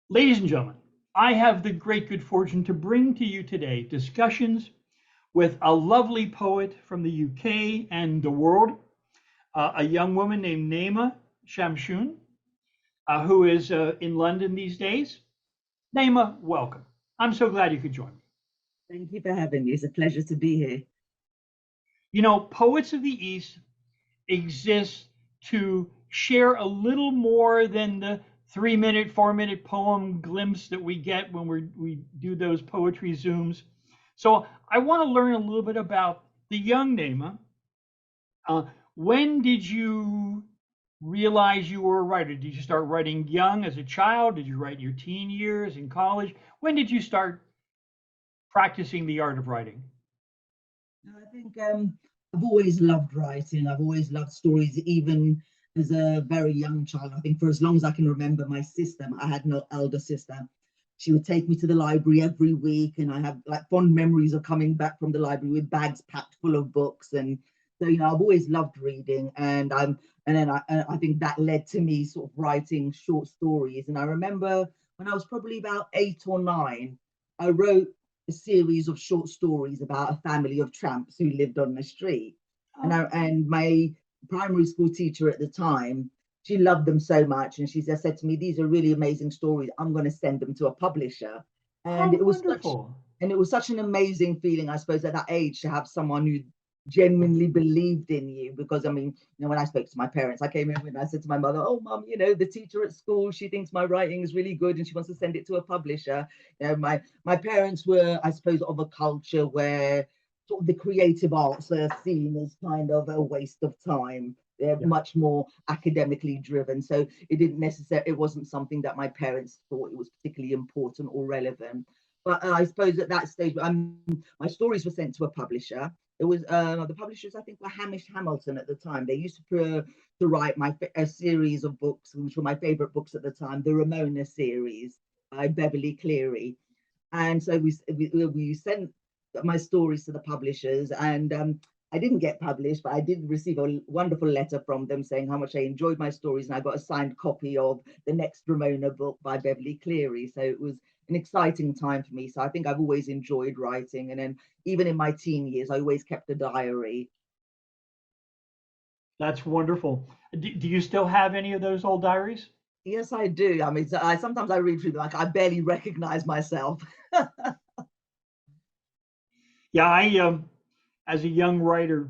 Ladies and gentlemen, I have the great good fortune to bring to you today discussions with a lovely poet from the UK and the world, a young woman named Nayma Chamchoun, who is in London these days. Nayma, welcome. I'm so glad you could join me. Thank you for having me. It's a pleasure to be here. You know, Poets of the East exists to share a little more than the 3 minute, 4 minute poem glimpse that we get when we do those poetry zooms. So I want to learn a little bit about the young Nema. Uh, when did you realize you were a writer? Did you start writing young as a child? Did you write in your teen years in college? When did you start practicing the art of writing? I think I've always loved writing. I've always loved stories, even as a very young child. I think for as long as I can remember, my sister, I had no elder sister. She would take me to the library every week, and I have like fond memories of coming back from the library with bags packed full of books. And so, I've always loved reading, and I think that led to me sort of writing short stories. And I remember when I was probably about 8 or 9, I wrote a series of short stories about a family of tramps who lived on the street. Oh, And my primary school teacher at the time, she loved them so much, and she just said to me, "These are really amazing stories. I'm going to send them to a publisher." And how it was such wonderful. and it was such an amazing feeling, I suppose, at that age to have someone who genuinely believed in you. Because I mean, when I spoke to my parents, I came in and I said to my mother, "Oh, mum, the teacher at school, she thinks my writing is really good and she wants to send it to a publisher." My parents were, I suppose, of a culture where sort of the creative arts are seen as kind of a waste of time. They're Yeah. much more academically driven. So it wasn't something that my parents thought it was particularly important or relevant. But I suppose at that stage, my stories were sent to a publisher. It was the publishers, I think, were Hamish Hamilton at the time. They used to write a series of books, which were my favorite books at the time, the Ramona series by Beverly Cleary. And so we sent my stories to the publishers, and I didn't get published, but I did receive a wonderful letter from them saying how much I enjoyed my stories, and I got a signed copy of the next Ramona book by Beverly Cleary. So it was an exciting time for me. So I think I've always enjoyed writing, and then even in my teen years, I always kept a diary. That's wonderful. Do you still have any of those old diaries? Yes, I do. I mean, I sometimes I read through them, like I barely recognize myself. Yeah, as a young writer,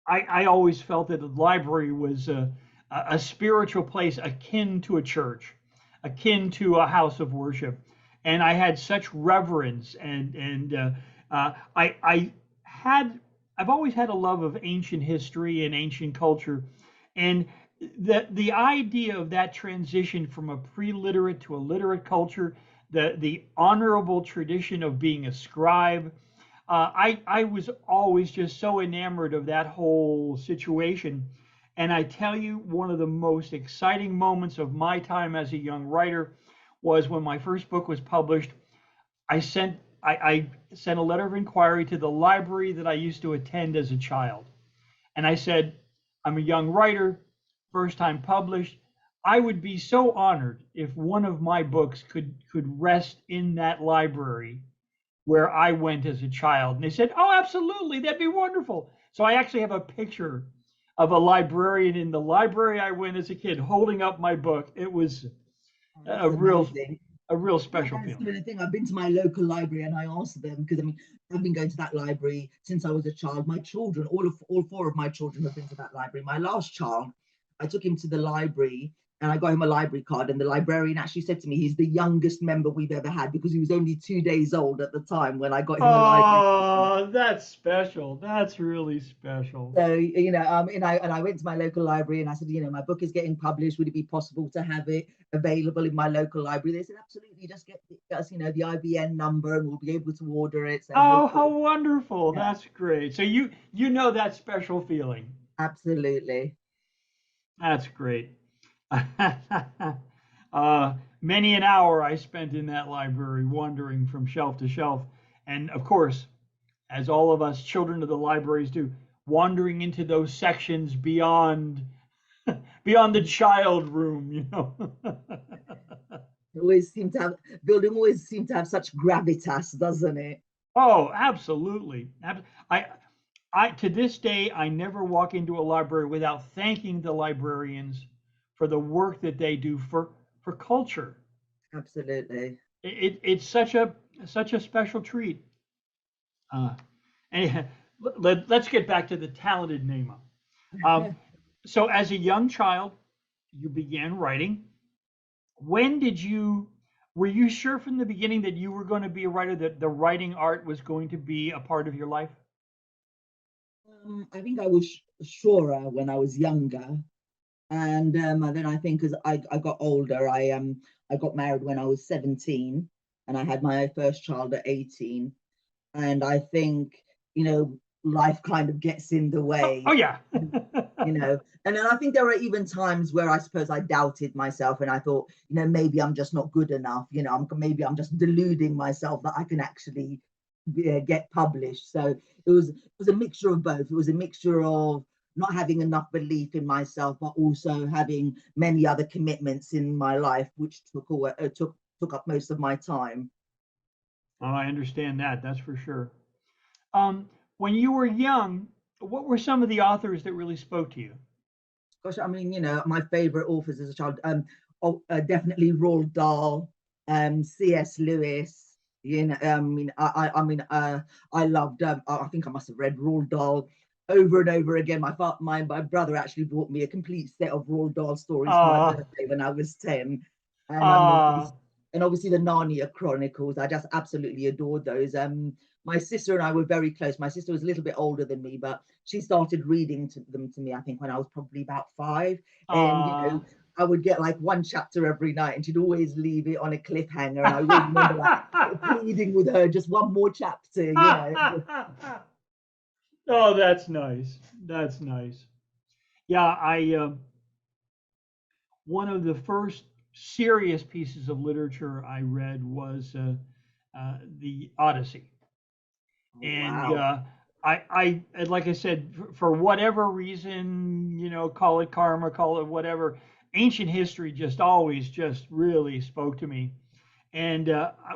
I always felt that the library was a spiritual place akin to a church, akin to a house of worship, and I had such reverence and had I've always had a love of ancient history and ancient culture, and the idea of that transition from a pre-literate to a literate culture, the honorable tradition of being a scribe. I was always just so enamored of that whole situation. And I tell you, one of the most exciting moments of my time as a young writer was when my first book was published. I sent a letter of inquiry to the library that I used to attend as a child. And I said, I'm a young writer, first time published. I would be so honored if one of my books could rest in that library where I went as a child. And they said, "Oh, absolutely, that'd be wonderful." So I actually have a picture of a librarian in the library I went as a kid holding up my book. It was Oh, a that's real amazing. a real I've special had a feeling. similar thing. I've been to my local library and I asked them because I mean I've been going to that library since I was a child. My children, all four of my children have been to that library. My last child, I took him to the library and I got him a library card, and the librarian actually said to me he's the youngest member we've ever had because he was only 2 days old at the time when I got him a library card. Oh, that's special. That's really special. So and I went to my local library and I said, my book is getting published. Would it be possible to have it available in my local library? They said, absolutely. Just get us, the IBN number, and we'll be able to order it. So Oh, how hopefully, wonderful. yeah, That's great. So you know that special feeling. absolutely. That's great. Many an hour I spent in that library wandering from shelf to shelf. And of course, as all of us children of the libraries do, wandering into those sections beyond beyond the child room. always seem to have building always seem to have such gravitas, doesn't it? Oh, absolutely. I, I to this day, I never walk into a library without thanking the librarians for the work that they do for culture. Absolutely. It's such a special treat. Uh, and let's get back to the talented Nayma. Um, so, as a young child, you began writing. When did you? Were you sure from the beginning that you were going to be a writer? That the writing art was going to be a part of your life? I think I was surer when I was younger, and then I think as I got older, I got married when I was 17, and I had my first child at 18. And I think, life kind of gets in the Oh way, yeah. and then I think there are even times where I suppose I doubted myself and I thought, maybe I'm just not good enough, maybe I'm just deluding myself that I can actually get published. So it was a mixture of both. It was a mixture of not having enough belief in myself, but also having many other commitments in my life, which took up most of my time. Oh, I understand that. That's for sure. When you were young, what were some of the authors that really spoke to you? Gosh, I mean, my favorite authors as a child, definitely Roald Dahl, C.S. Lewis. I loved. I think I must have read Roald Dahl over and over again. My brother actually bought me a complete set of Roald Dahl stories for my Uh, birthday when I was 10, and uh, obviously the Narnia Chronicles. I just absolutely adored those. My sister and I were very close. My sister was a little bit older than me, but she started reading them to me, I think, when I was probably about 5. And, uh, I would get like one chapter every night, and she'd always leave it on a cliffhanger. And I always remember like pleading with her, just one more chapter. oh, that's nice. That's nice. Yeah, I one of the first serious pieces of literature I read was the Odyssey, Oh, and wow. like I said, for whatever reason, call it karma, call it whatever, ancient history just really spoke to me. And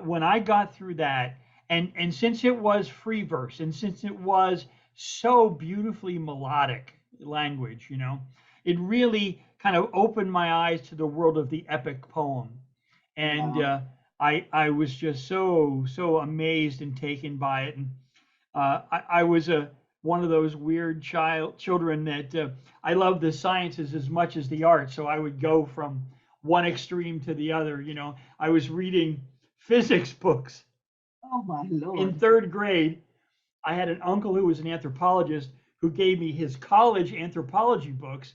when I got through that, and since it was free verse, and since it was so beautifully melodic language, it really kind of opened my eyes to the world of the epic poem. And Yeah. I was just so amazed and taken by it. And I was a one of those weird children that I love the sciences as much as the arts. So I would go from one extreme to the other. I was reading physics books Oh, my in Lord. third grade. I had an uncle who was an anthropologist who gave me his college anthropology books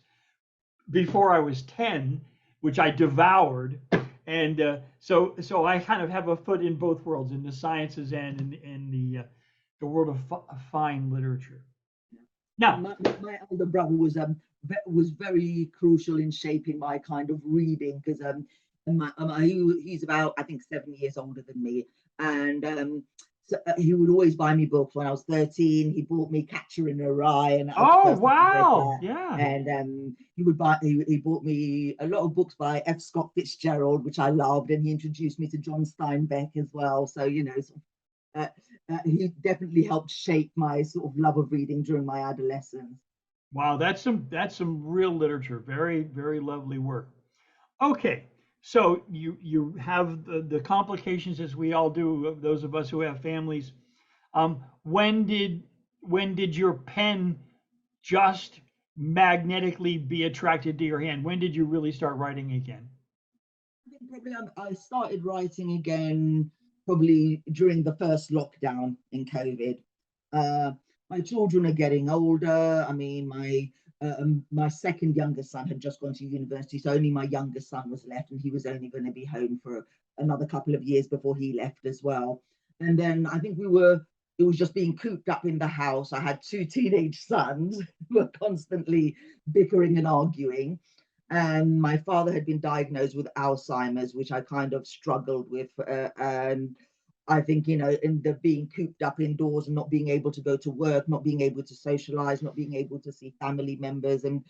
before I was 10, which I devoured. And so I kind of have a foot in both worlds, in the sciences and in the world of fine literature. And Now, my elder brother was very crucial in shaping my kind of reading because he's about I think 7 years older than me, and so he would always buy me books. When I was 13, he bought me Catcher in the Rye, and that was the oh first time I read wow, that. yeah. And he bought me a lot of books by F. Scott Fitzgerald, which I loved, and he introduced me to John Steinbeck as well. So uh, he definitely helped shape my sort of love of reading during my adolescence. Wow, that's some real literature. Very very lovely work. Okay, so you have the complications as we all do. Those of us who have families. When did your pen just magnetically be attracted to your hand? When did you really start writing again? I think probably I started writing again probably during the first lockdown in COVID. Uh, my children are getting older. I mean, my second youngest son had just gone to university, so only my youngest son was left, and he was only going to be home for another couple of years before he left as well. And then I think it was just being cooped up in the house. I had two teenage sons who were constantly bickering and arguing, and my father had been diagnosed with Alzheimer's, which I kind of struggled with. And I think, in the being cooped up indoors and not being able to go to work, not being able to socialize, not being able to see family members, and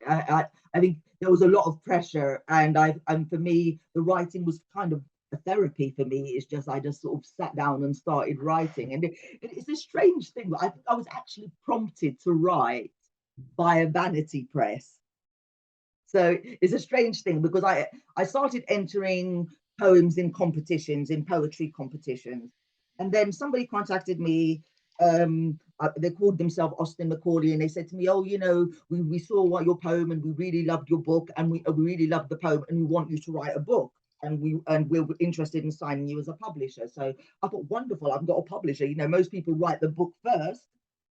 I think there was a lot of pressure, and for me, the writing was kind of a therapy for me. It's just I just sort of sat down and started writing, and it's a strange thing. But I think I was actually prompted to write by a vanity press. So it's a strange thing because I started entering poems in competitions, in poetry competitions, and then somebody contacted me. They called themselves Austin Macaulay, and they said to me, "Oh, you know, we saw what your poem, and we really loved your book, and we really loved the poem, and we want you to write a book, and we're interested in signing you as a publisher." So I thought, wonderful, I've got a publisher. You know, most people write the book first,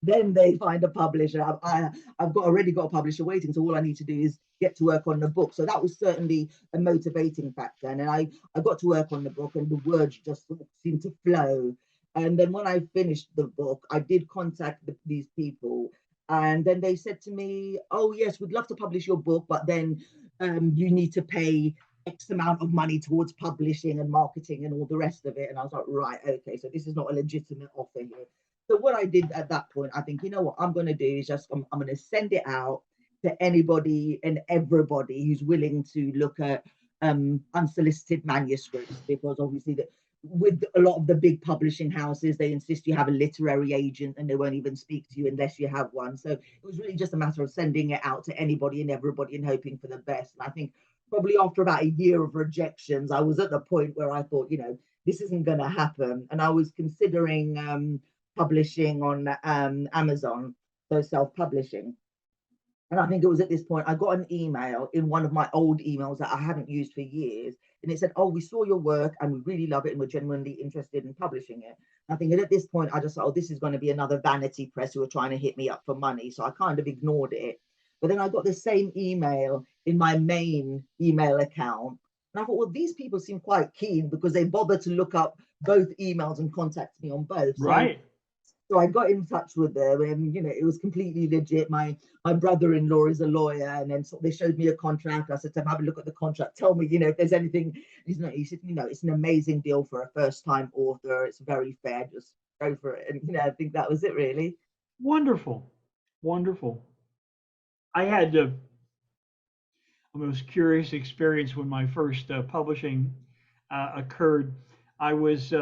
then they find a publisher. I've already got a publisher waiting, so all I need to do is get to work on the book. So that was certainly a motivating factor. And then I got to work on the book, and the words just sort of seemed to flow. And then when I finished the book, I did contact these people, and then they said to me, "Oh yes, we'd love to publish your book, but then you need to pay X amount of money towards publishing and marketing and all the rest of it." And I was like, right, okay, so this is not a legitimate offer here. So what I did at that point, I think, you know what I'm going to do is just I'm going to send it out to anybody and everybody who's willing to look at unsolicited manuscripts, because obviously with a lot of the big publishing houses, they insist you have a literary agent, and they won't even speak to you unless you have one. So it was really just a matter of sending it out to anybody and everybody and hoping for the best. And I think probably after about a year of rejections, I was at the point where I thought, you know, this isn't going to happen. And I was considering publishing on Amazon, so self-publishing. And I think it was at this point I got an email in one of my old emails that I hadn't used for years. And it said, "Oh, we saw your work and we really love it and we're genuinely interested in publishing it." And I think at this point I just thought, oh, this is going to be another vanity press who are trying to hit me up for money. So I kind of ignored it. But then I got the same email in my main email account. And I thought, well, these people seem quite keen because they bothered to look up both emails and contact me on both. Right. So I got in touch with them, and you know it was completely legit. My brother-in-law is a lawyer, and then so they showed me a contract. I said to him, "Have a look at the contract. Tell me, you know, if there's anything." He said, "You know, it's an amazing deal for a first-time author. It's very fair. Just go for it." And you know, I think that was it, really. Wonderful. Wonderful. I had a most curious experience when my first publishing occurred. I was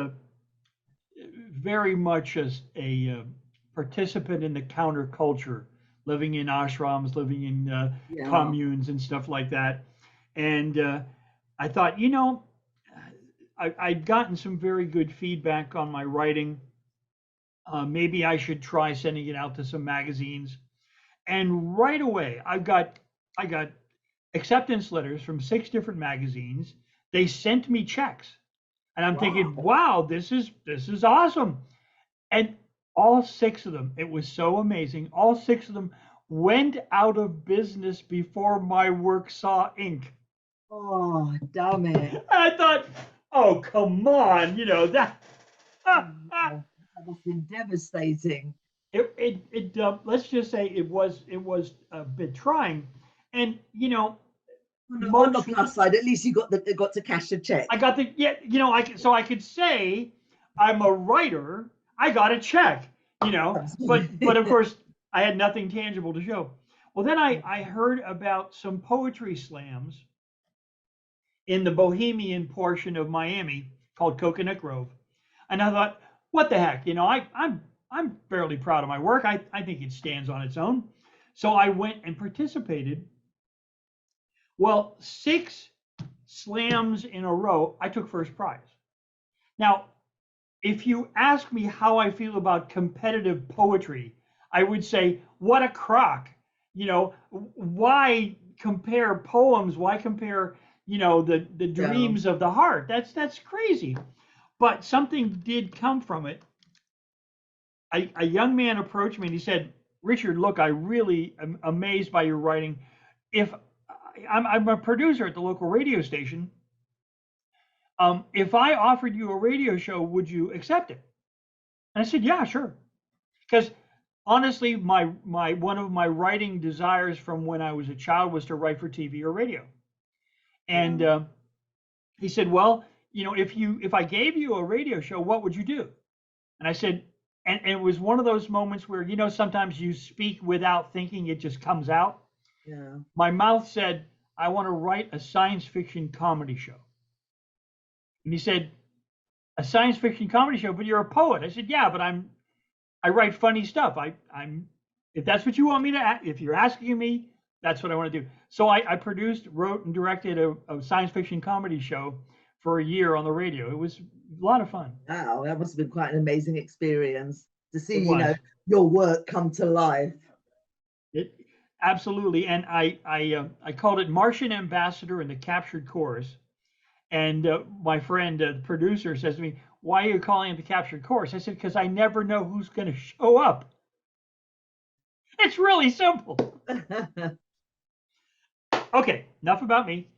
very much as a participant in the counterculture, living in ashrams, living in Yeah. communes and stuff like that. And I thought, you know, I'd gotten some very good feedback on my writing. Maybe I should try sending it out to some magazines. And right away, I got acceptance letters from 6 different magazines. They sent me checks, and I'm thinking, Wow. wow, this is awesome. And all 6 of them, it was so amazing. All 6 of them went out of business before my work saw ink. Oh, damn it. I thought, oh, come on, you know that. Wow. That must have been devastating. Let's just say it was a bit trying, and you know, On the most plus side, at least you got to cash a check. I got the yeah, you know, I could say I'm a writer. I got a check, you know, but of course I had nothing tangible to show. Well, then I heard about some poetry slams in the bohemian portion of Miami called Coconut Grove, and I thought, what the heck, you know, I'm fairly proud of my work. I think it stands on its own. So I went and participated. Well, 6 slams in a row, I took first prize. Now, if you ask me how I feel about competitive poetry, I would say, what a crock. You know, why compare poems? Why compare, you know, the Yeah. dreams of the heart? That's crazy. But something did come from it. A young man approached me and he said, "Richard, look, I really am amazed by your writing. If I'm a producer at the local radio station, if I offered you a radio show, would you accept it?" And I said, "Yeah, sure." Because honestly, my one of my writing desires from when I was a child was to write for TV or radio. And Yeah. he said, "Well, you know, if I gave you a radio show, what would you do?" And I said, and it was one of those moments where, you know, sometimes you speak without thinking, it just comes out. Yeah. My mouth said, I want to write a science fiction comedy show. And he said, a science fiction comedy show, but you're a poet. I said, yeah, but I write funny stuff. I'm if that's what you want me to, if you're asking me, that's what I want to do. So I produced, wrote, and directed a science fiction comedy show for a year on the radio. It was a lot of fun. Wow, that must have been quite an amazing experience to see, It was. your work come to life. It absolutely, and I called it Martian Ambassador and the Captured Chorus. And my friend, the producer, says to me, "Why are you calling it the Captured Chorus?" I said, "Because I never know who's going to show up. It's really simple." Okay, enough about me.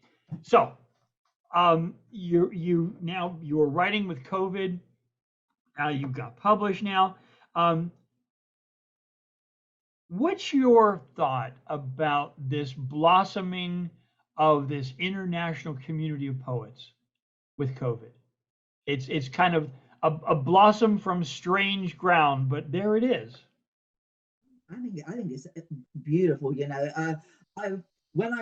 So, you're writing with COVID. You got published now. Um, what's your thought about this blossoming of this international community of poets with COVID? It's kind of a blossom from strange ground, but there it is. I think it's beautiful. I when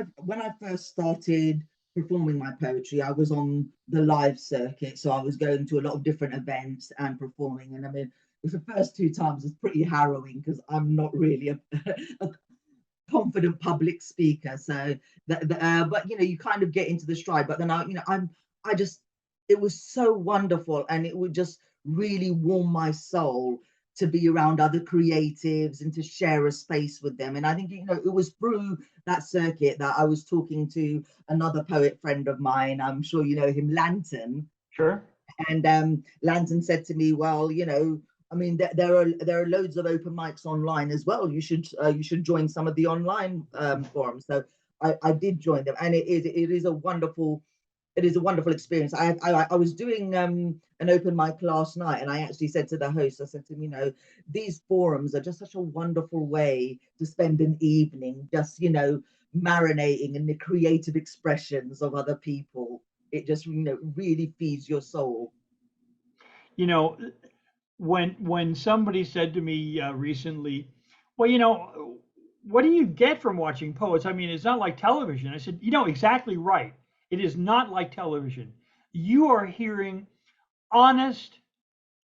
I first started performing my poetry, I was on the live circuit, so I was going to a lot of different events and performing. And I mean, the first two times was pretty harrowing because I'm not really a confident public speaker. So but you kind of get into the stride. But then I just it was so wonderful, and it would just really warm my soul to be around other creatives and to share a space with them. And I think it was through that circuit that I was talking to another poet friend of mine. I'm sure you know him, Lantern. Sure. And Lantern said to me, well, I mean, there are loads of open mics online as well. You should join some of the online forums. So I did join them, and it is a wonderful experience. I was doing an open mic last night, and I actually said to the host, I said to him, these forums are just such a wonderful way to spend an evening, just marinating in the creative expressions of other people. It just really feeds your soul. You know, when somebody said to me recently, "Well, what do you get from watching poets? I mean, it's not like television." I said, exactly right. It is not like television. You are hearing honest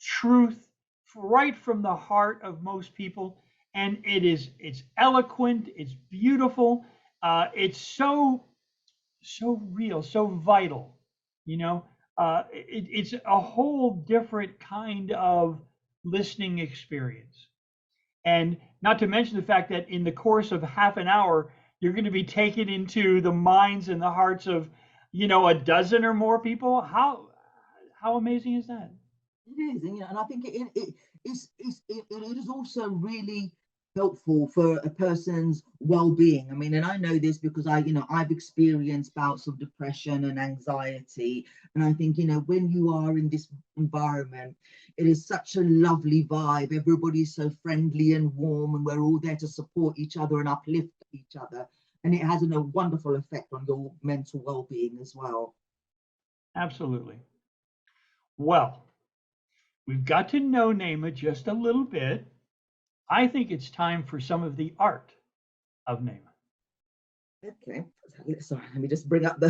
truth right from the heart of most people, and it's eloquent, it's beautiful, it's so real, so vital. You know, it's a whole different kind of listening experience. And not to mention the fact that in the course of half an hour, you're going to be taken into the minds and the hearts of, a dozen or more people. How amazing is that? It is, and I think it is also really helpful for a person's well-being. I mean, and I know this because I've experienced bouts of depression and anxiety, and I think when you are in this environment, it is such a lovely vibe. Everybody's so friendly and warm, and we're all there to support each other and uplift each other, and it has a wonderful effect on your mental well-being as well. Absolutely. Well, we've got to know Nayma just a little bit. I think it's time for some of the art of Nayma. Okay, sorry, let me just bring up the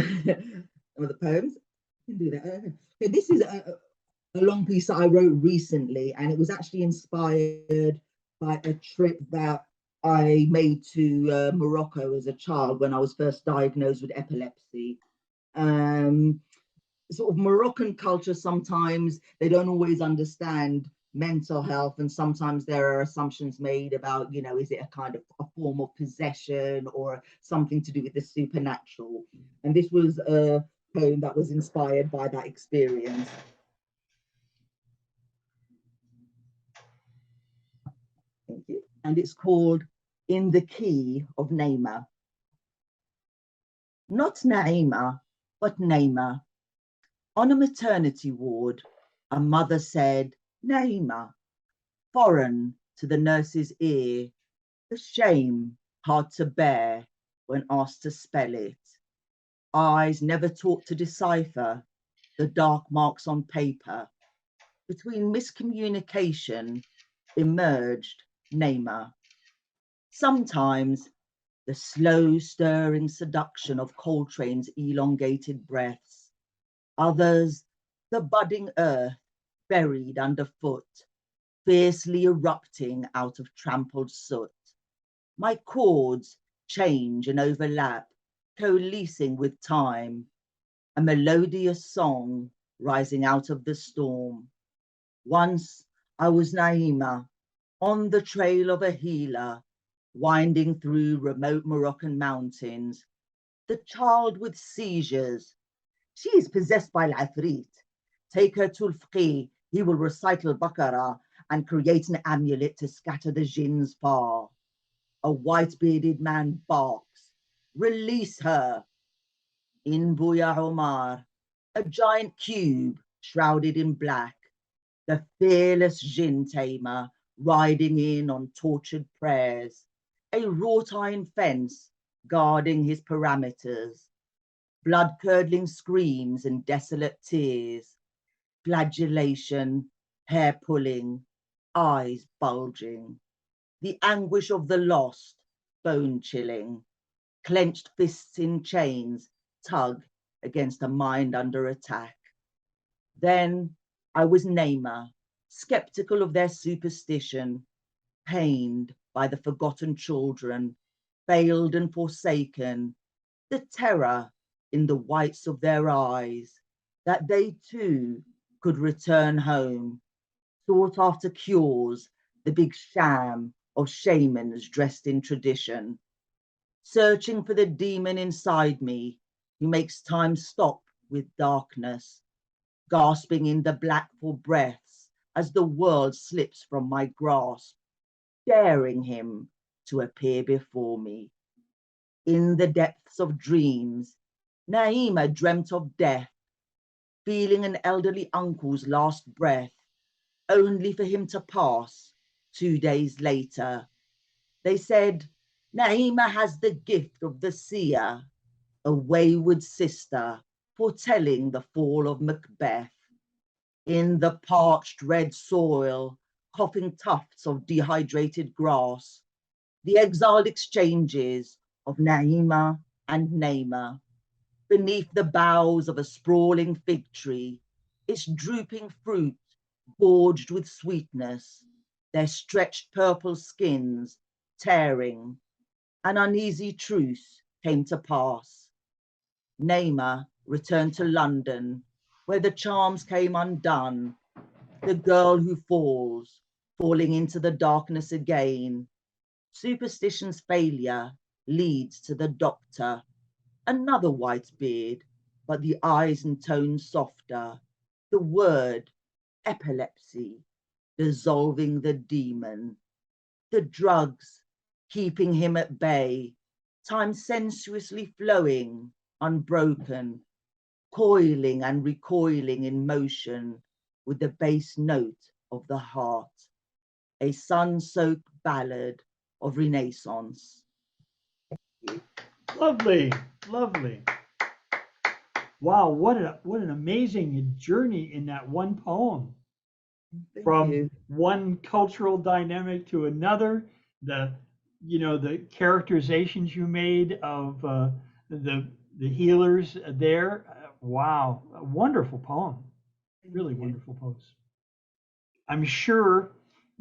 some of the poems. I can do that. Okay, this is a long piece that I wrote recently, and it was actually inspired by a trip that I made to Morocco as a child when I was first diagnosed with epilepsy. Um, Sort of Moroccan culture, sometimes they don't always understand mental health, and sometimes there are assumptions made about, is it a kind of a form of possession or something to do with the supernatural. And this was a poem that was inspired by that experience. Thank you. And it's called In the Key of Nayma. Not Naima, but Nayma. On a maternity ward, a mother said, Naima, foreign to the nurse's ear, the shame hard to bear when asked to spell it. Eyes never taught to decipher the dark marks on paper. Between miscommunication emerged Naima. Sometimes the slow stirring seduction of Coltrane's elongated breaths. Others, the budding earth buried underfoot, fiercely erupting out of trampled soot. My chords change and overlap, coalescing with time, a melodious song rising out of the storm. Once I was Nayma, on the trail of a healer, winding through remote Moroccan mountains, the child with seizures. She is possessed by Al-Afrit. Take her to Al-Faqih, he will recite Al-Baqarah and create an amulet to scatter the jinns far. A white-bearded man barks, release her. In Buya Omar, a giant cube shrouded in black, the fearless jinn tamer riding in on tortured prayers, a wrought iron fence guarding his parameters, blood-curdling screams and desolate tears, flagellation, hair pulling, eyes bulging, the anguish of the lost, bone chilling, clenched fists in chains tug against a mind under attack. Then I was Nayma, skeptical of their superstition, pained by the forgotten children, failed and forsaken, the terror in the whites of their eyes, that they too could return home, sought after cures, the big sham of shamans dressed in tradition, searching for the demon inside me who makes time stop with darkness, gasping in the black for breaths as the world slips from my grasp, daring him to appear before me. In the depths of dreams, Nayma dreamt of death, feeling an elderly uncle's last breath, only for him to pass 2 days later. They said, Nayma has the gift of the seer, a wayward sister foretelling the fall of Macbeth. In the parched red soil, coughing tufts of dehydrated grass, the exiled exchanges of Nayma and Nayma, beneath the boughs of a sprawling fig tree, its drooping fruit gorged with sweetness, their stretched purple skins tearing, an uneasy truce came to pass. Nayma returned to London, where the charms came undone, the girl who falls, falling into the darkness again. Superstition's failure leads to the doctor, another white beard, but the eyes and tones softer, the word epilepsy, dissolving the demon, the drugs keeping him at bay, time sensuously flowing, unbroken, coiling and recoiling in motion with the bass note of the heart, a sun-soaked ballad of Renaissance. Lovely, lovely. Wow, what an amazing journey in that one poem. From one cultural dynamic to another, the characterizations you made of the healers there. Wow, a wonderful poem. Really wonderful poem. I'm sure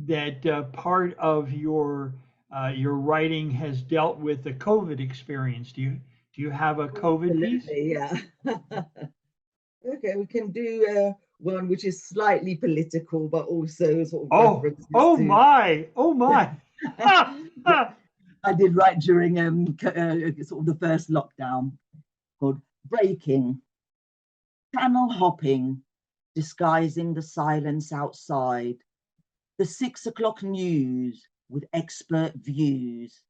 that part of your writing has dealt with the COVID experience. Do you have a COVID piece? Yeah. Okay, we can do one which is slightly political, but also sort of references oh to. my! I did write during sort of the first lockdown, called Breaking. Channel hopping, disguising the silence outside. The 6 o'clock news with expert views.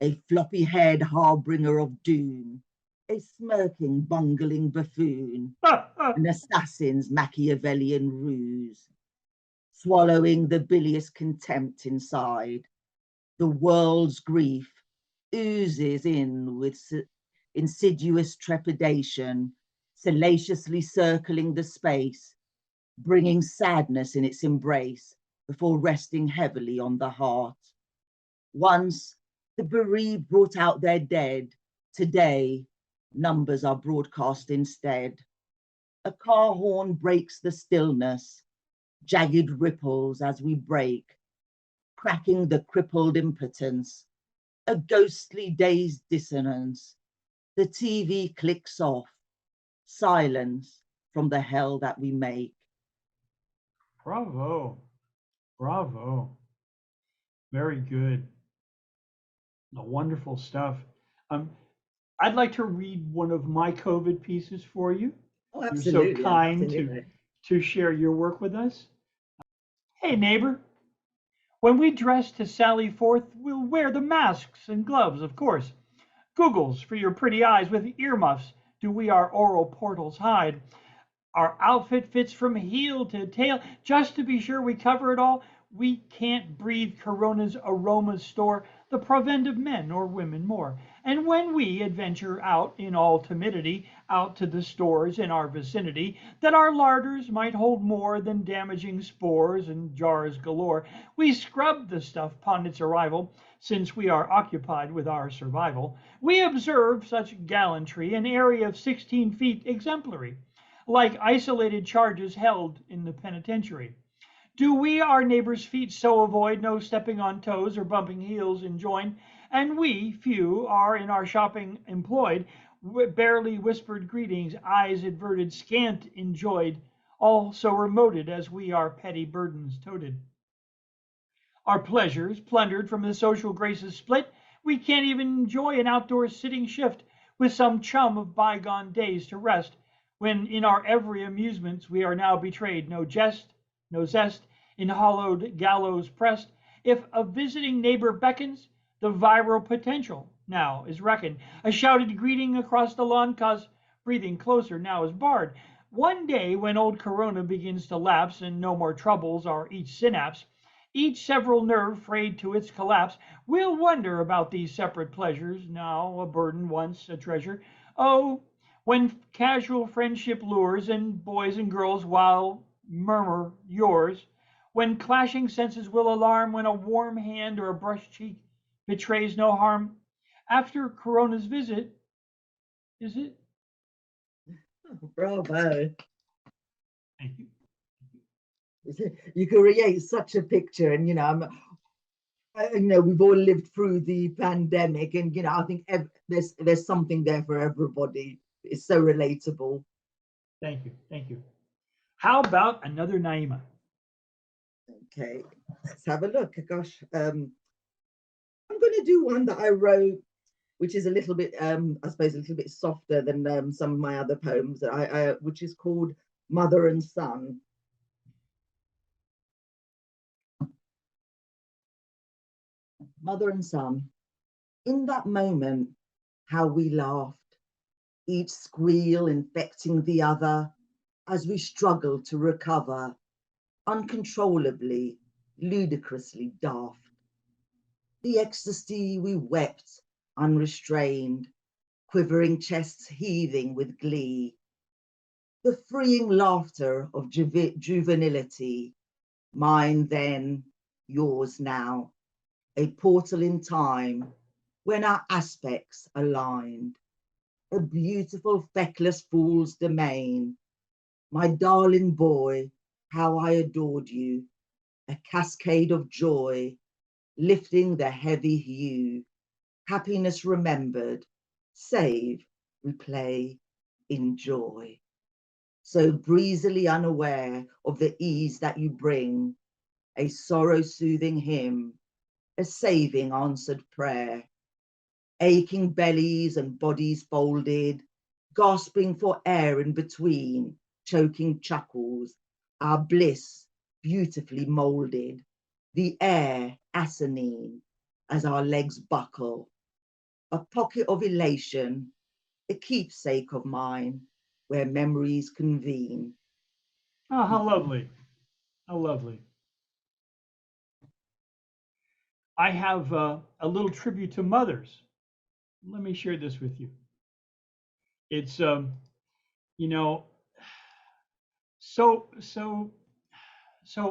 A floppy-haired harbinger of doom. A smirking, bungling buffoon. An assassin's Machiavellian ruse. Swallowing the bilious contempt inside. The world's grief oozes in with insidious trepidation, salaciously circling the space, bringing sadness in its embrace before resting heavily on the heart. Once The bereaved brought out their dead. Today, numbers are broadcast instead. A car horn breaks the stillness, jagged ripples as we break, cracking the crippled impotence, a ghostly dazed dissonance. The TV clicks off, silence from the hell that we make. Bravo. Bravo. Very good. Wonderful stuff. Um, I'd like to read one of my COVID pieces for you. Oh, You're so absolutely. I'd love to kind hear it. to share your work with us. Hey, neighbor, when we dress to sally forth, we'll wear the masks and gloves, of course. Googles for your pretty eyes with earmuffs do we our oral portals hide. Our outfit fits from heel to tail just to be sure we cover it all. We can't breathe Corona's aromas store the provend of men or women more. And when we adventure out in all timidity, out to the stores in our vicinity, that our larders might hold more than damaging spores and jars galore, we scrub the stuff upon its arrival, since we are occupied with our survival. We observe such gallantry, an area of 16 feet exemplary like isolated charges held in the penitentiary. Do we our neighbors' feet so avoid no stepping on toes or bumping heels enjoin? And we, few, are in our shopping employed, barely whispered greetings, eyes averted, scant enjoyed, all so remoted as we our petty burdens toted. Our pleasures plundered from the social graces split, we can't even enjoy an outdoor sitting shift with some chum of bygone days to rest, when in our every amusements we are now betrayed, no jest, no zest, in hollowed gallows pressed. If a visiting neighbor beckons, the viral potential now is reckoned. A shouted greeting across the lawn, cause breathing closer now is barred. One day when old Corona begins to lapse and no more troubles are each synapse, each several nerve frayed to its collapse, we'll wonder about these separate pleasures, now a burden, once a treasure. Oh, when casual friendship lures and boys and girls while murmur yours, when clashing senses will alarm, when a warm hand or a brushed cheek betrays no harm. After Corona's visit, is it? Bravo. Thank you. You can create such a picture, and we've all lived through the pandemic, and I think there's something there for everybody. It's so relatable. Thank you. Thank you. How about another Naima? Okay, let's have a look. Gosh, I'm going to do one that I wrote, which is a little bit, I suppose, a little bit softer than some of my other poems. Which is called Mother and Son. Mother and son. In that moment, how we laughed, each squeal infecting the other, as we struggled to recover, uncontrollably, ludicrously daft. The ecstasy we wept, unrestrained, quivering chests heaving with glee. The freeing laughter of juvenility, mine then, yours now, a portal in time when our aspects aligned. A beautiful feckless fool's domain. My darling boy, how I adored you, a cascade of joy, lifting the heavy hue, happiness remembered, save, replay, enjoy. So breezily unaware of the ease that you bring, a sorrow-soothing hymn, a saving answered prayer, aching bellies and bodies folded, gasping for air in between, choking chuckles, our bliss beautifully molded, the air asinine as our legs buckle, a pocket of elation, a keepsake of mine where memories convene. Oh, how lovely. How lovely. I have a little tribute to mothers. Let me share this with you. It's, you know, so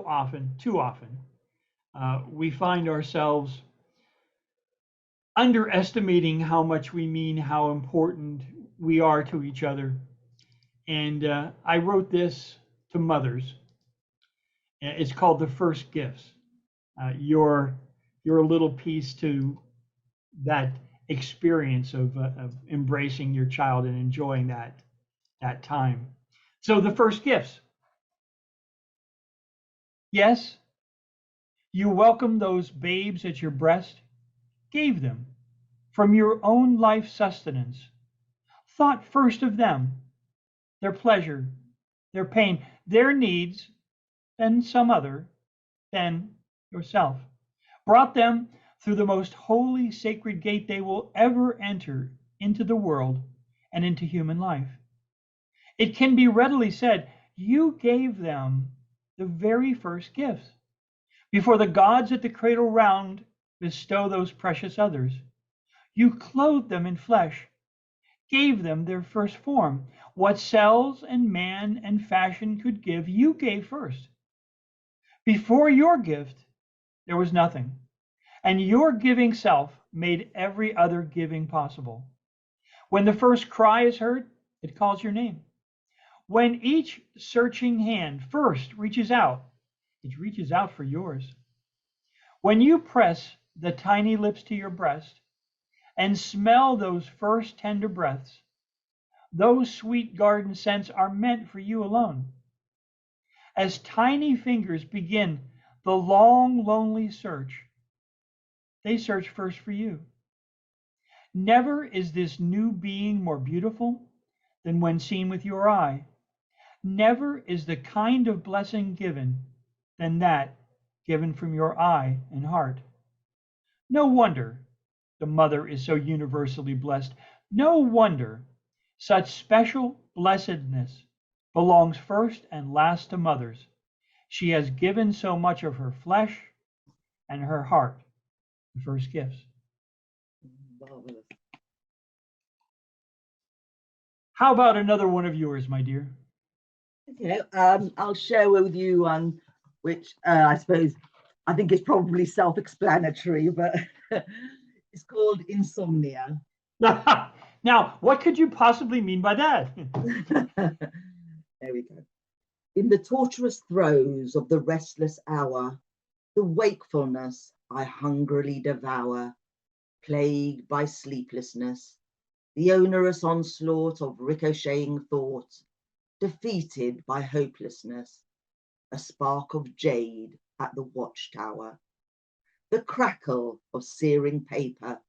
often, too often, we find ourselves underestimating how much we mean, how important we are to each other. And I wrote this to mothers. It's called The First Gifts. Your little piece to that experience of embracing your child and enjoying that time. So the first gifts. Yes, you welcomed those babes at your breast, gave them from your own life sustenance, thought first of them, their pleasure, their pain, their needs, then some other, then yourself. Brought them through the most holy, sacred gate they will ever enter into the world and into human life. It can be readily said, you gave them the very first gifts. Before the gods at the cradle round bestow those precious others, you clothed them in flesh, gave them their first form. What cells and man and fashion could give, you gave first. Before your gift, there was nothing, and your giving self made every other giving possible. When the first cry is heard, it calls your name. When each searching hand first reaches out, it reaches out for yours. When you press the tiny lips to your breast and smell those first tender breaths, those sweet garden scents are meant for you alone. As tiny fingers begin the long, lonely search, they search first for you. Never is this new being more beautiful than when seen with your eye. Never is the kind of blessing given than that given from your eye and heart. No wonder the mother is so universally blessed. No wonder such special blessedness belongs first and last to mothers. She has given so much of her flesh and her heart, the first gifts. Marvelous. How about another one of yours, my dear? Okay, I'll share with you one which I suppose I think is probably self-explanatory, but it's called insomnia. Now, what could you possibly mean by that? There we go. In the torturous throes of the restless hour, the wakefulness I hungrily devour, plagued by sleeplessness, the onerous onslaught of ricocheting thought, defeated by hopelessness, a spark of jade at the watchtower, the crackle of searing paper,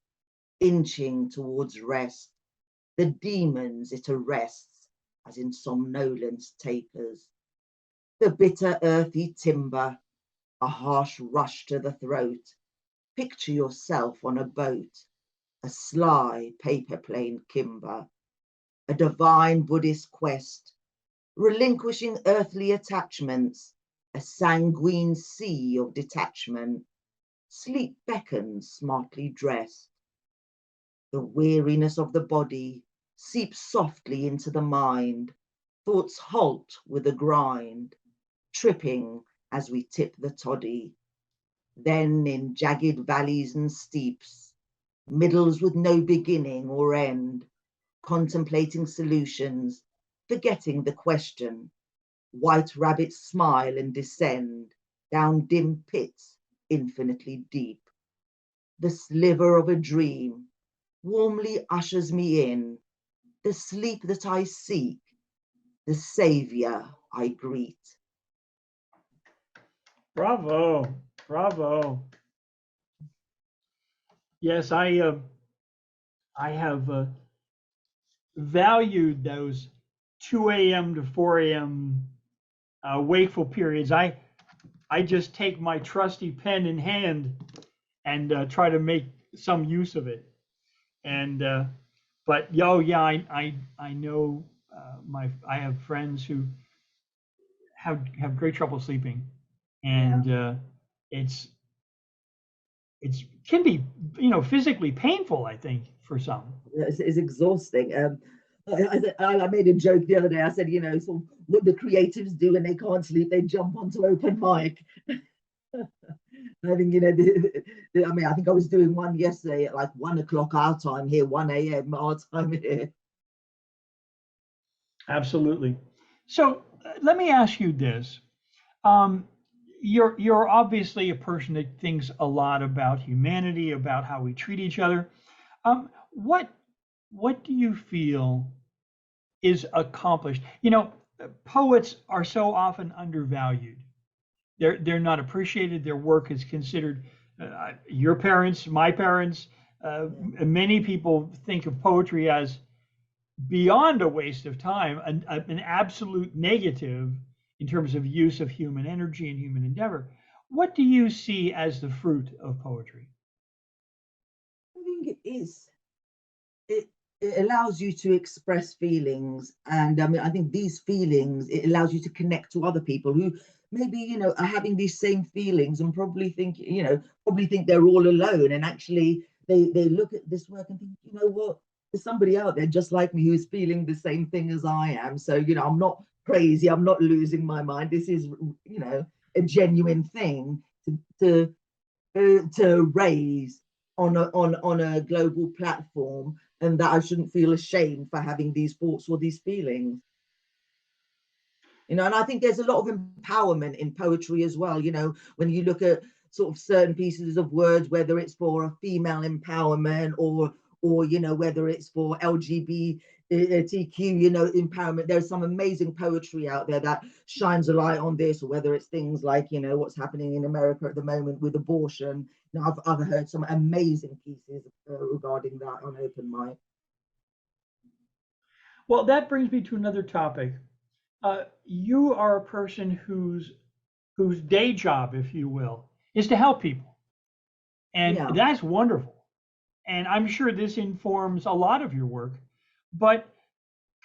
inching towards rest, the demons it arrests as in somnolence tapers, the bitter earthy timber, a harsh rush to the throat. Picture yourself on a boat, a sly paper plane kimber, a divine Buddhist quest, relinquishing earthly attachments, a sanguine sea of detachment. Sleep beckons smartly dressed. The weariness of the body seeps softly into the mind. Thoughts halt with a grind, tripping as we tip the toddy. Then in jagged valleys and steeps, middles with no beginning or end, contemplating solutions, forgetting the question. White rabbits smile and descend down dim pits infinitely deep. The sliver of a dream warmly ushers me in, the sleep that I seek, the savior I greet. Bravo, bravo. Yes, I have valued those 2 a.m. to 4 a.m. Wakeful periods. I just take my trusty pen in hand and try to make some use of it. And but yeah, I know I have friends who have great trouble sleeping, and it's can be physically painful. I think for some. It's exhausting. I made a joke the other day. I said, sort of what the creatives do when they can't sleep, they jump onto open mic. I think, I mean, I think I was doing one yesterday at like 1 o'clock our time here, 1 a.m. our time here. Absolutely. So let me ask you this. Um, you're obviously a person that thinks a lot about humanity, about how we treat each other. What do you feel is accomplished? Poets are so often undervalued. They're not appreciated. Their work is considered your parents, my parents. Many people think of poetry as beyond a waste of time, an absolute negative in terms of use of human energy and human endeavor. What do you see as the fruit of poetry? I think it is. It allows you to express feelings, and I mean, I think these feelings, it allows you to connect to other people who maybe are having these same feelings and probably think they're all alone, and actually they look at this work and think, you know what, there's somebody out there just like me who's feeling the same thing as I am. So I'm not crazy, I'm not losing my mind. This is a genuine thing to raise on a global platform, and that I shouldn't feel ashamed for having these thoughts or these feelings. And I think there's a lot of empowerment in poetry as well. When you look at sort of certain pieces of words, whether it's for a female empowerment or whether it's for LGBTQ, empowerment. There's some amazing poetry out there that shines a light on this, or whether it's things like what's happening in America at the moment with abortion. I've heard some amazing pieces regarding that on open mic. Well, that brings me to another topic. You are a person whose day job, if you will, is to help people, and Yeah. that's wonderful. And I'm sure this informs a lot of your work. But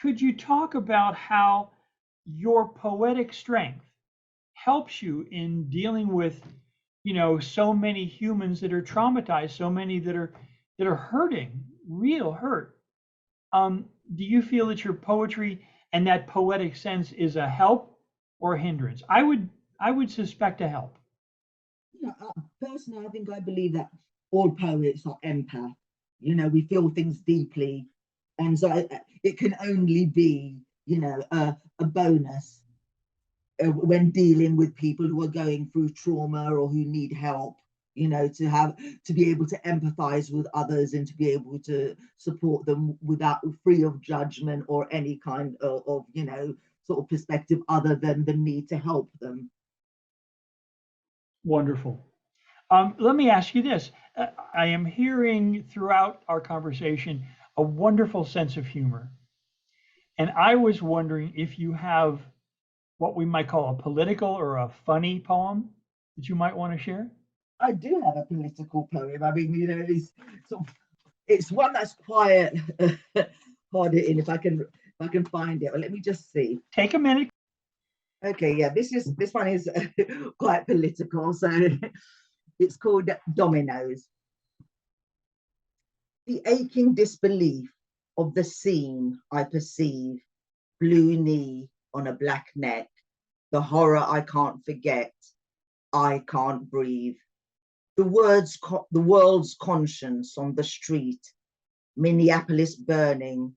could you talk about how your poetic strength helps you in dealing with, so many humans that are traumatized, so many that are hurting, real hurt? Do you feel that your poetry and that poetic sense is a help or a hindrance? I would suspect a help. Personally, I think I believe that all poets are empath. We feel things deeply, and so it can only be, a bonus when dealing with people who are going through trauma or who need help. To be able to empathize with others and to be able to support them without free of judgment or any kind of sort of perspective other than the need to help them. Wonderful. Let me ask you this. I am hearing throughout our conversation a wonderful sense of humor. And I was wondering if you have what we might call a political or a funny poem that you might want to share. I do have a political poem. I mean, it's one that's quite hard hitting. If I can find it, well, let me just see. Take a minute. Okay, yeah, this one is quite political. So it's called Dominoes. The aching disbelief of the scene I perceive, blue knee on a black neck, the horror I can't forget, I can't breathe. The world's conscience on the street, Minneapolis burning,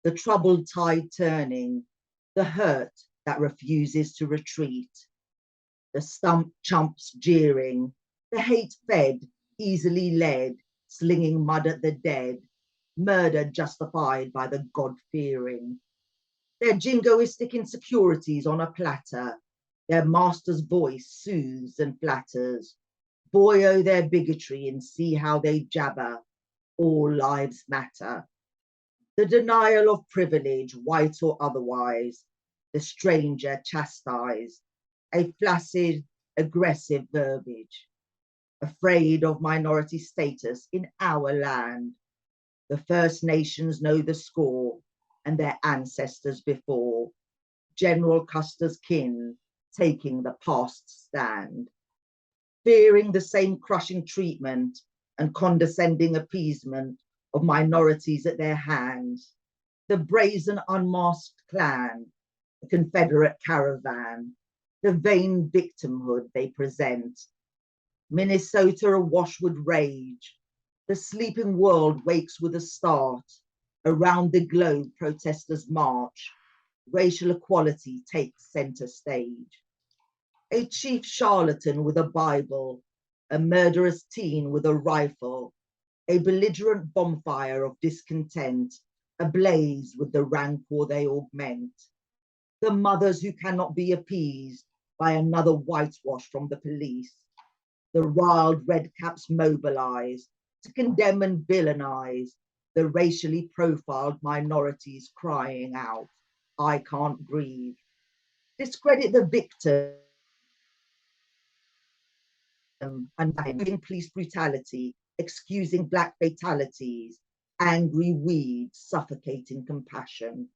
the troubled tide turning, the hurt that refuses to retreat, the stump chumps jeering, the hate fed, easily led, slinging mud at the dead, murder justified by the God-fearing. Their jingoistic insecurities on a platter, their master's voice soothes and flatters. Boy, oh, their bigotry, and see how they jabber. All lives matter. The denial of privilege, white or otherwise, the stranger chastised, a flaccid, aggressive verbiage, afraid of minority status in our land. The First Nations know the score, and their ancestors before, General Custer's kin taking the past stand, fearing the same crushing treatment and condescending appeasement of minorities at their hands, the brazen unmasked clan, the Confederate caravan, the vain victimhood they present, Minnesota awash with rage. The sleeping world wakes with a start. Around the globe, protesters march. Racial equality takes center stage. A chief charlatan with a Bible, a murderous teen with a rifle, a belligerent bonfire of discontent, ablaze with the rancor they augment. The mothers who cannot be appeased by another whitewash from the police. The wild redcaps mobilize to condemn and villainize the racially profiled minorities crying out, I can't breathe. Discredit the victim and police brutality, excusing Black fatalities, angry weeds suffocating compassion.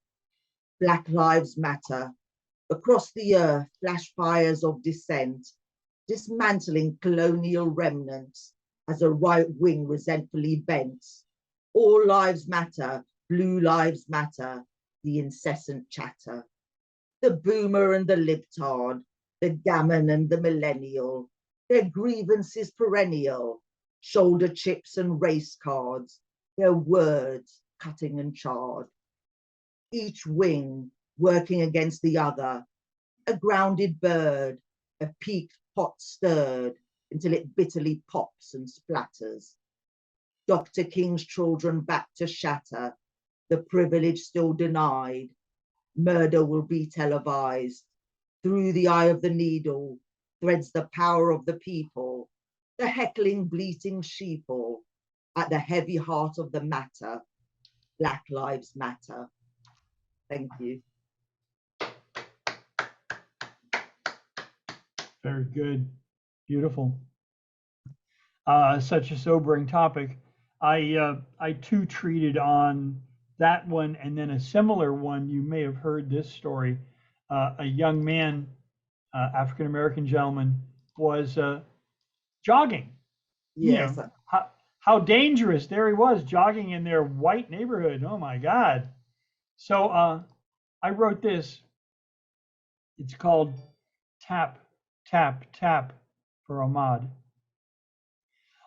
Black Lives Matter. Across the earth, flash fires of dissent, dismantling colonial remnants as a right wing resentfully vents. All lives matter, blue lives matter, the incessant chatter. The boomer and the libtard, the gammon and the millennial, their grievances perennial, shoulder chips and race cards, their words cutting and charred. Each wing working against the other, a grounded bird, a peaked pot stirred until it bitterly pops and splatters. Dr. King's children back to shatter, the privilege still denied. Murder will be televised. Through the eye of the needle threads the power of the people, the heckling, bleating sheeple at the heavy heart of the matter. Black Lives Matter. Thank you. Very good. Beautiful. Such a sobering topic. I too treated on that one and then a similar one. You may have heard this story. A young man, African American gentleman, was jogging. Yes. You know, how dangerous. There he was jogging in their white neighborhood. Oh my God. So I wrote this. It's called Tap, Tap, Tap for Ahmad.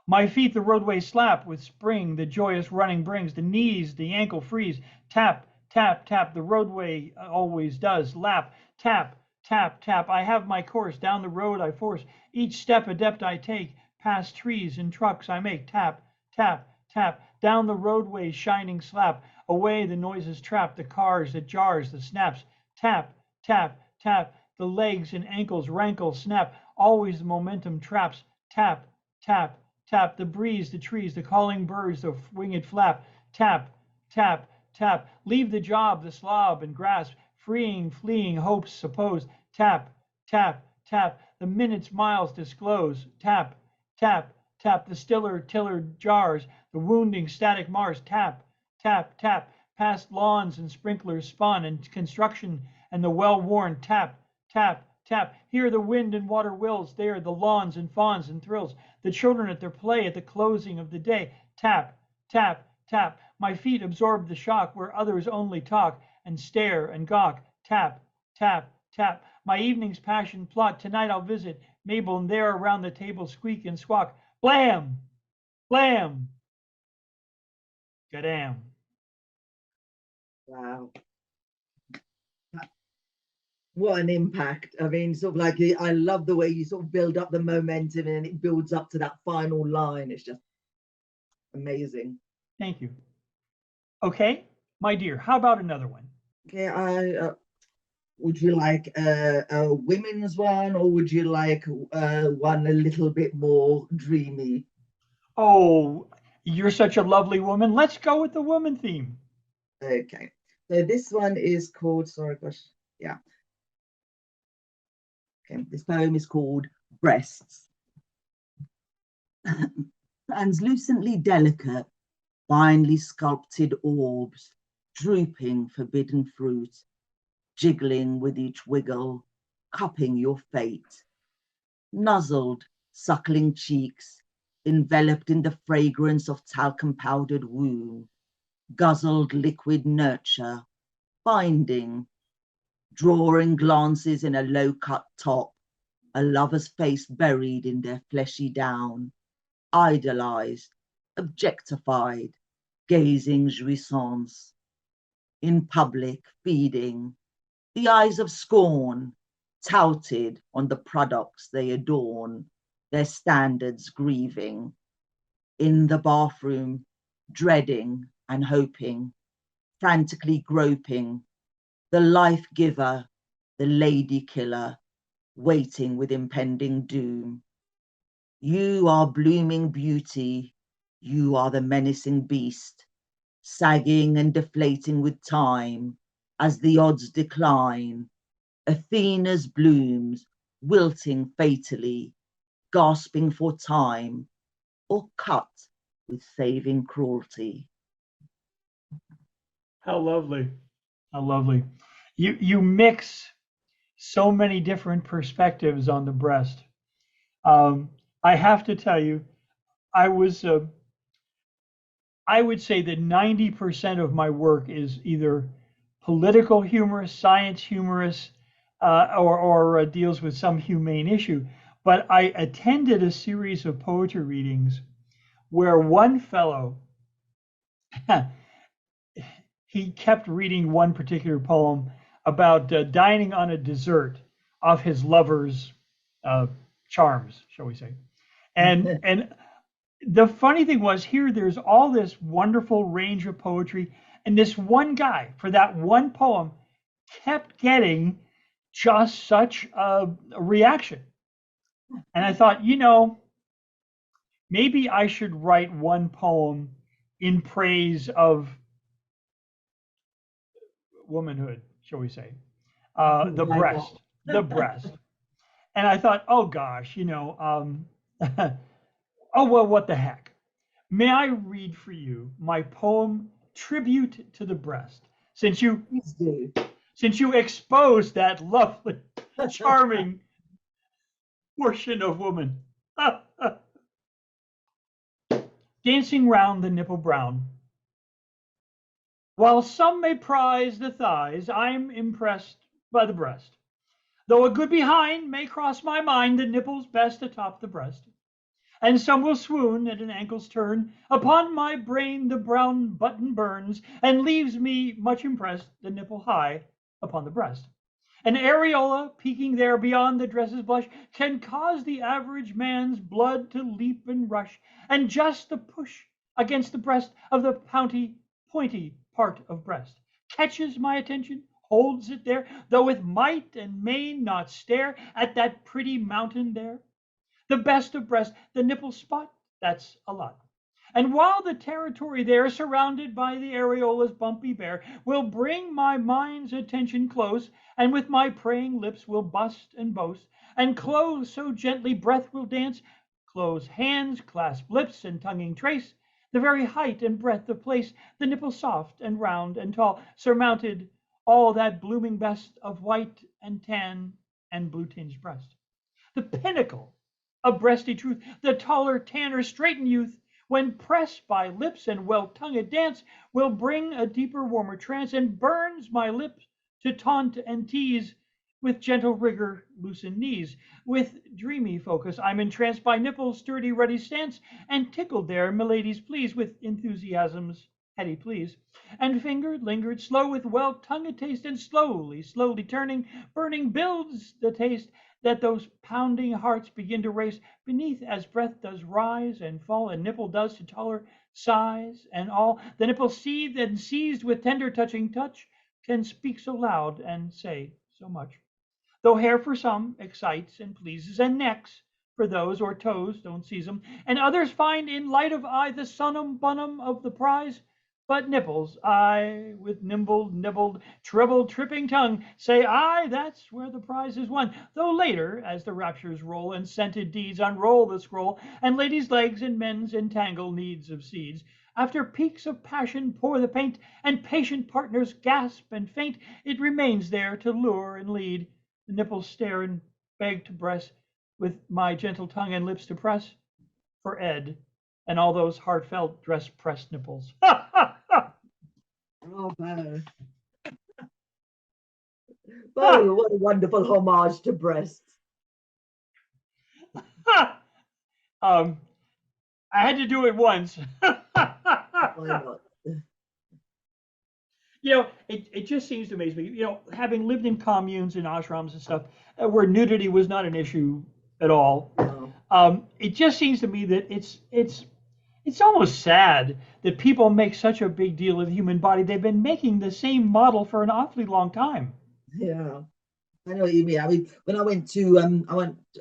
My feet the roadway slap with spring, the joyous running brings, the knees, the ankle freeze, tap, tap, tap, the roadway always does, lap, tap, tap, tap, I have my course, down the road I force, each step adept I take, past trees and trucks I make, tap, tap, tap, down the roadway shining slap, away the noises trap, the cars, the jars, the snaps, tap, tap, tap, the legs and ankles rankle, snap, always the momentum traps, tap, tap, tap, the breeze, the trees, the calling birds, the winged flap, tap, tap, tap, leave the job, the slob and grasp, freeing, fleeing hopes supposed, tap, tap, tap, the minutes, miles disclose, tap, tap, tap, the stiller, tiller jars, the wounding, static Mars, tap, tap, tap, past lawns and sprinklers spun and construction and the well-worn tap, tap, tap, here the wind and water wills, there the lawns and fawns and thrills, the children at their play at the closing of the day, tap, tap, tap, my feet absorb the shock where others only talk and stare and gawk, tap, tap, tap, my evening's passion plot, tonight I'll visit Mabel and there around the table squeak and squawk, blam, blam, gadam. Wow. What an impact. I mean, sort of like, I love the way you sort of build up the momentum and it builds up to that final line. It's just amazing. Thank you. Okay, my dear, how about another one? Okay, would you like a women's one or would you like one a little bit more dreamy? Oh, you're such a lovely woman. Let's go with the woman theme. Okay, so this one is called, sorry, gosh, yeah. Okay, this poem is called Breasts. Translucently delicate, finely sculpted orbs, drooping forbidden fruit, jiggling with each wiggle, cupping your fate. Nuzzled, suckling cheeks, enveloped in the fragrance of talcum-powdered womb, guzzled liquid nurture, binding, drawing glances in a low-cut top, a lover's face buried in their fleshy down, idolized, objectified, gazing jouissance, in public feeding, the eyes of scorn, touted on the products they adorn, their standards grieving, in the bathroom, dreading and hoping, frantically groping, the life giver, the lady killer, waiting with impending doom. You are blooming beauty, you are the menacing beast, sagging and deflating with time as the odds decline. Athena's blooms, wilting fatally, gasping for time, or cut with saving cruelty. How lovely. How lovely. You mix so many different perspectives on the breast. I have to tell you, I was I would say that 90% of my work is either political humorous, science humorous, or deals with some humane issue. But I attended a series of poetry readings where one fellow he kept reading one particular poem about dining on a dessert of his lover's charms, shall we say. And the funny thing was here, there's all this wonderful range of poetry, and this one guy for that one poem kept getting just such a reaction. And I thought, maybe I should write one poem in praise of womanhood, shall we say, the breast, the breast. And I thought, oh gosh, oh well, what the heck? May I read for you my poem "Tribute to the Breast"? Since you exposed that lovely, charming portion of woman, dancing round the nipple brown. While some may prize the thighs, I'm impressed by the breast. Though a good behind may cross my mind, the nipple's best atop the breast. And some will swoon at an ankle's turn. Upon my brain the brown button burns, and leaves me much impressed, the nipple high upon the breast. An areola peeking there beyond the dress's blush can cause the average man's blood to leap and rush, and just the push against the breast of the pointy part of breast catches my attention, holds it there, though with might and main not stare at that pretty mountain there. The best of breast, the nipple spot, that's a lot. And while the territory there, surrounded by the areola's bumpy bare, will bring my mind's attention close, and with my praying lips will bust and boast, and close so gently breath will dance, close hands, clasp lips, and tonguing trace, the very height and breadth of place, the nipple soft and round and tall, surmounted all that blooming best of white and tan and blue-tinged breast. The pinnacle of breasty truth, the taller, tanner, straightened youth, when pressed by lips and well-tongued dance, will bring a deeper, warmer trance, and burns my lips to taunt and tease. With gentle rigor, loosen knees. With dreamy focus, I'm entranced by nipple's sturdy, ruddy stance, and tickled there, milady's please, with enthusiasm's heady please. And fingered, lingered, slow, with well-tongued taste, and slowly turning, burning builds the taste, that those pounding hearts begin to race beneath as breath does rise and fall, and nipple does to taller sighs and all. The nipple seethed and seized with tender touching touch, can speak so loud and say so much. Though hair for some excites and pleases, and necks for those or toes don't seize 'em, and others find in light of eye the sunum bunum of the prize. But nipples, I, with nibbled, trebled, tripping tongue, say aye, that's where the prize is won. Though later, as the raptures roll and scented deeds unroll the scroll, and ladies' legs and men's entangle needs of seeds, after peaks of passion pour the paint, and patient partners gasp and faint, it remains there to lure and lead. The nipples stare and beg to breast, with my gentle tongue and lips to press for Ed and all those heartfelt dress-pressed nipples. Oh, Bo. Bo, what a wonderful homage to breasts. I had to do it once. Why not? It just seems to amaze me. Having lived in communes and ashrams and stuff where nudity was not an issue at all, No. it just seems to me that it's almost sad that people make such a big deal of the human body. They've been making the same model for an awfully long time. Yeah. I know what you mean. I mean, when I went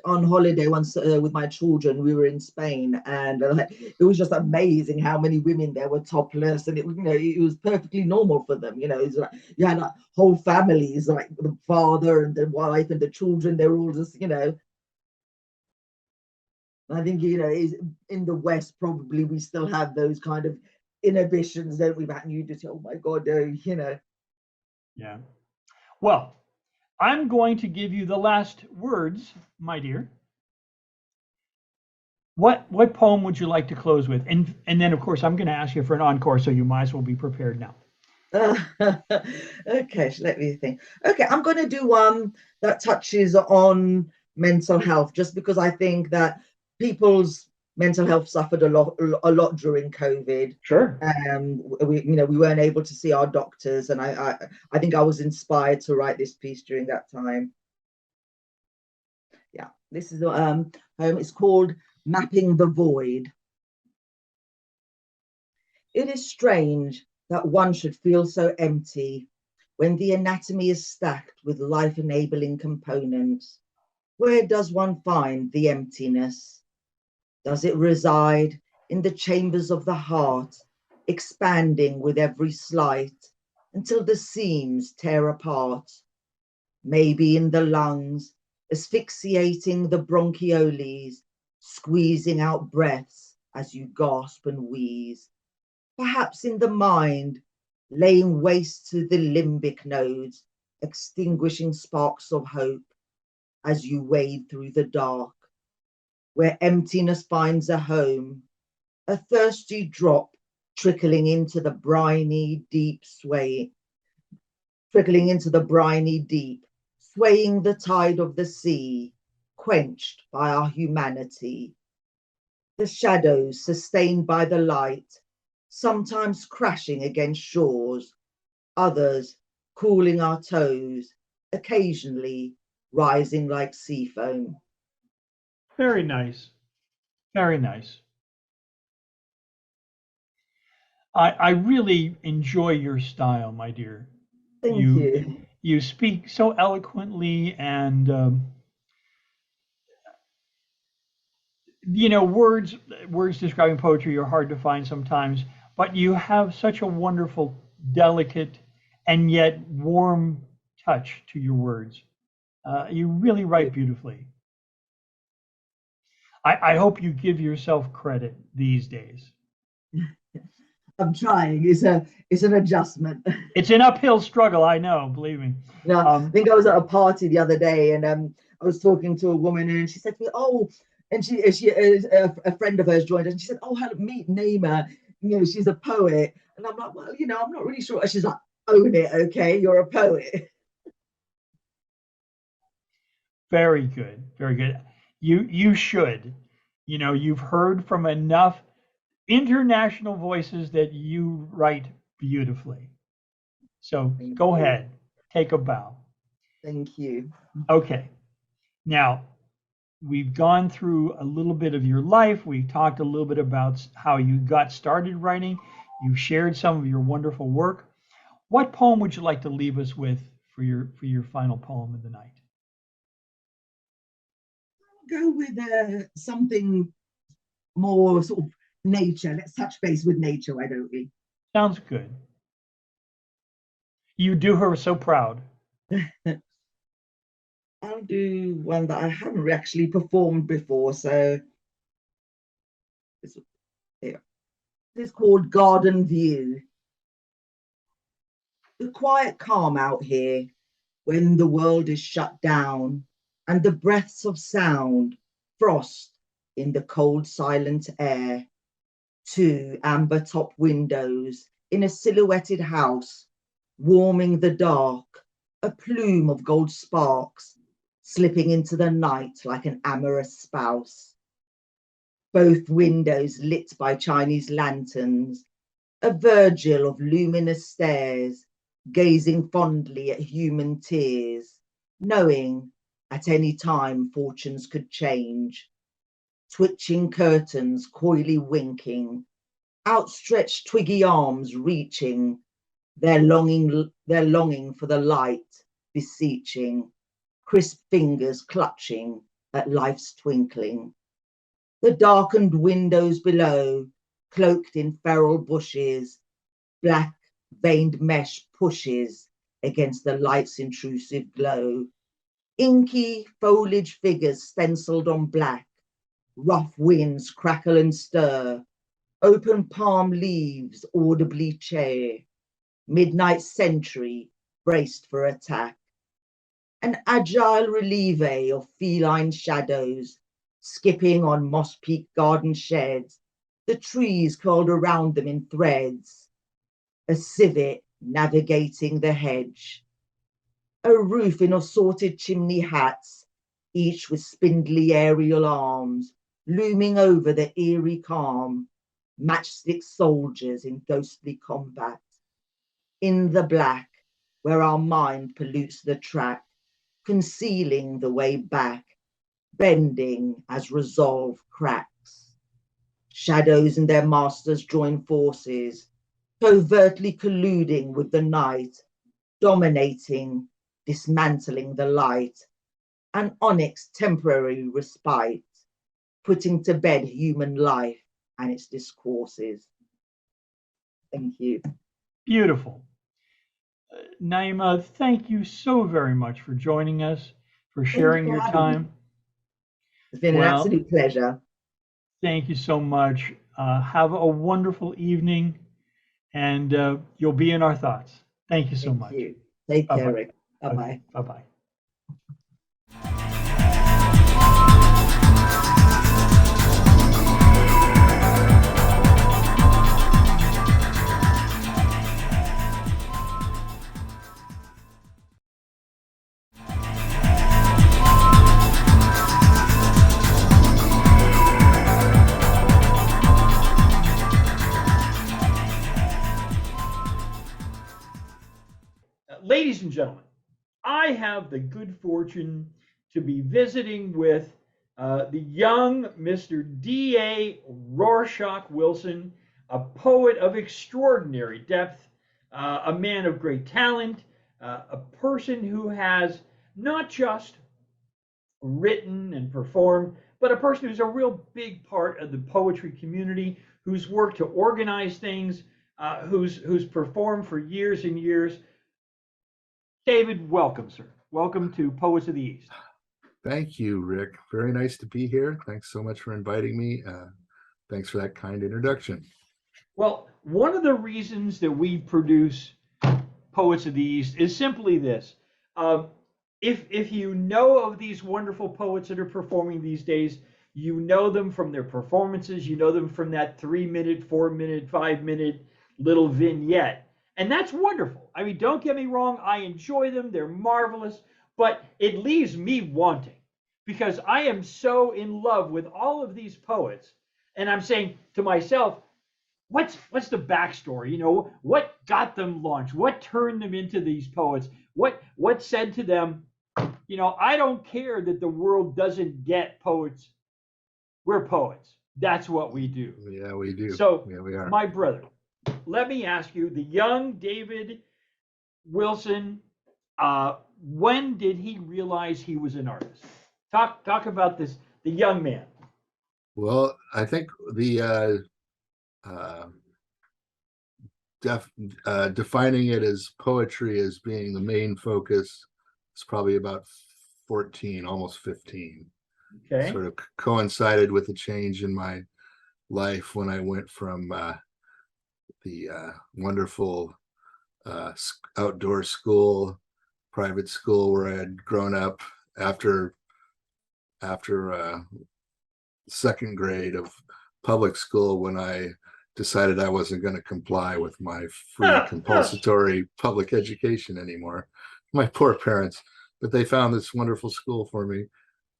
on holiday once with my children. We were in Spain, and it was just amazing how many women there were topless, and it was perfectly normal for them. It was like you had whole families, like the father and the wife and the children. They were all just. I think in the West probably we still have those kind of inhibitions, don't we? About nudity. Oh my God, no. Yeah. Well, I'm going to give you the last words, my dear. What poem would you like to close with? And then of course I'm going to ask you for an encore, so you might as well be prepared now. Okay, so let me think. Okay, I'm going to do one that touches on mental health, just because I think that people's mental health suffered a lot during COVID. Sure. We weren't able to see our doctors, and I think I was inspired to write this piece during that time. Yeah, this is it's called Mapping the Void. It is strange that one should feel so empty when the anatomy is stacked with life-enabling components. Where does one find the emptiness? Does it reside in the chambers of the heart, expanding with every slight until the seams tear apart? Maybe in the lungs, asphyxiating the bronchioles, squeezing out breaths as you gasp and wheeze. Perhaps in the mind, laying waste to the limbic nodes, extinguishing sparks of hope as you wade through the dark, where emptiness finds a home, a thirsty drop trickling into the briny deep, swaying the tide of the sea, quenched by our humanity. The shadows sustained by the light, sometimes crashing against shores, others cooling our toes, occasionally rising like sea foam. Very nice. Very nice. I really enjoy your style, my dear. Thank You you. you speak so eloquently, and words describing poetry are hard to find sometimes, but you have such a wonderful, delicate, and yet warm touch to your words. You really write beautifully. I hope you give yourself credit these days. I'm trying. It's an adjustment. It's an uphill struggle, I know, believe me. I think I was at a party the other day, and I was talking to a woman, and she said to me, "Oh," and she a friend of hers joined us, and she said, "Oh, hello, meet Nayma. She's a poet." And I'm like, "Well, I'm not really sure." She's like, "Own it, okay? You're a poet." Very good, very good. You should. You've heard from enough international voices that you write beautifully. So Thank go you. ahead, take a bow. Thank you. Okay. Now, we've gone through a little bit of your life. We've talked a little bit about how you got started writing. You shared some of your wonderful work. What poem would you like to leave us with for your final poem of the night? Go with something more sort of nature. Let's touch base with nature, why don't we? Sounds good. You do her so proud. I'll do one that I haven't actually performed before. So it's called Garden View. The quiet calm out here when the world is shut down, and the breaths of sound frost in the cold silent air. Two amber top windows in a silhouetted house, warming the dark, a plume of gold sparks slipping into the night like an amorous spouse. Both windows lit by Chinese lanterns, a Virgil of luminous stares, gazing fondly at human tears, knowing at any time fortunes could change. Twitching curtains coyly winking, outstretched twiggy arms reaching, their longing for the light beseeching, crisp fingers clutching at life's twinkling. The darkened windows below, cloaked in feral bushes, black veined mesh pushes against the light's intrusive glow. Inky foliage figures stenciled on black, rough winds crackle and stir, open palm leaves audibly chair, midnight sentry braced for attack. An agile relieve of feline shadows, skipping on moss-peaked garden sheds, the trees curled around them in threads, a civet navigating the hedge, a roof in assorted chimney hats, each with spindly aerial arms, looming over the eerie calm, matchstick soldiers in ghostly combat. In the black, where our mind pollutes the track, concealing the way back, bending as resolve cracks. Shadows and their masters join forces, covertly colluding with the night, dominating, dismantling the light, an onyx temporary respite, putting to bed human life and its discourses. Thank you. Beautiful. Nayma, thank you so very much for joining us, for sharing your time. It's been an absolute pleasure. Thank you so much. Have a wonderful evening, and you'll be in our thoughts. Thank you so much. Thank you. Take care, Rick. Bye-bye. Okay, bye-bye. Ladies and gentlemen, I have the good fortune to be visiting with the young Mr. D.A. RoarShock Wilson, a poet of extraordinary depth, a man of great talent, a person who has not just written and performed, but a person who's a real big part of the poetry community, who's worked to organize things, who's performed for years and years. David, welcome, sir. Welcome to Poets of the East. Thank you, Rick. Very nice to be here. Thanks so much for inviting me. Thanks for that kind introduction. Well, one of the reasons that we produce Poets of the East is simply this. If you know of these wonderful poets that are performing these days, you know them from their performances, you know them from that 3-minute, 4-minute, 5-minute little vignette. And that's wonderful. I mean, don't get me wrong, I enjoy them, they're marvelous, but it leaves me wanting because I am so in love with all of these poets. And I'm saying to myself, what's the backstory? You know, what got them launched? What turned them into these poets? What said to them, you know, I don't care that the world doesn't get poets. We're poets. That's what we do. Yeah, we do. So, yeah, we are. My brother, let me ask you, the young David Wilson, when did he realize he was an artist? Talk about this, the young man. Well, I think the defining it as poetry as being the main focus is probably about 14, almost 15. Okay. Sort of coincided with a change in my life when I went from the wonderful outdoor school, private school where I had grown up after second grade of public school, when I decided I wasn't going to comply with my free compulsory public education anymore. My poor parents, but they found this wonderful school for me,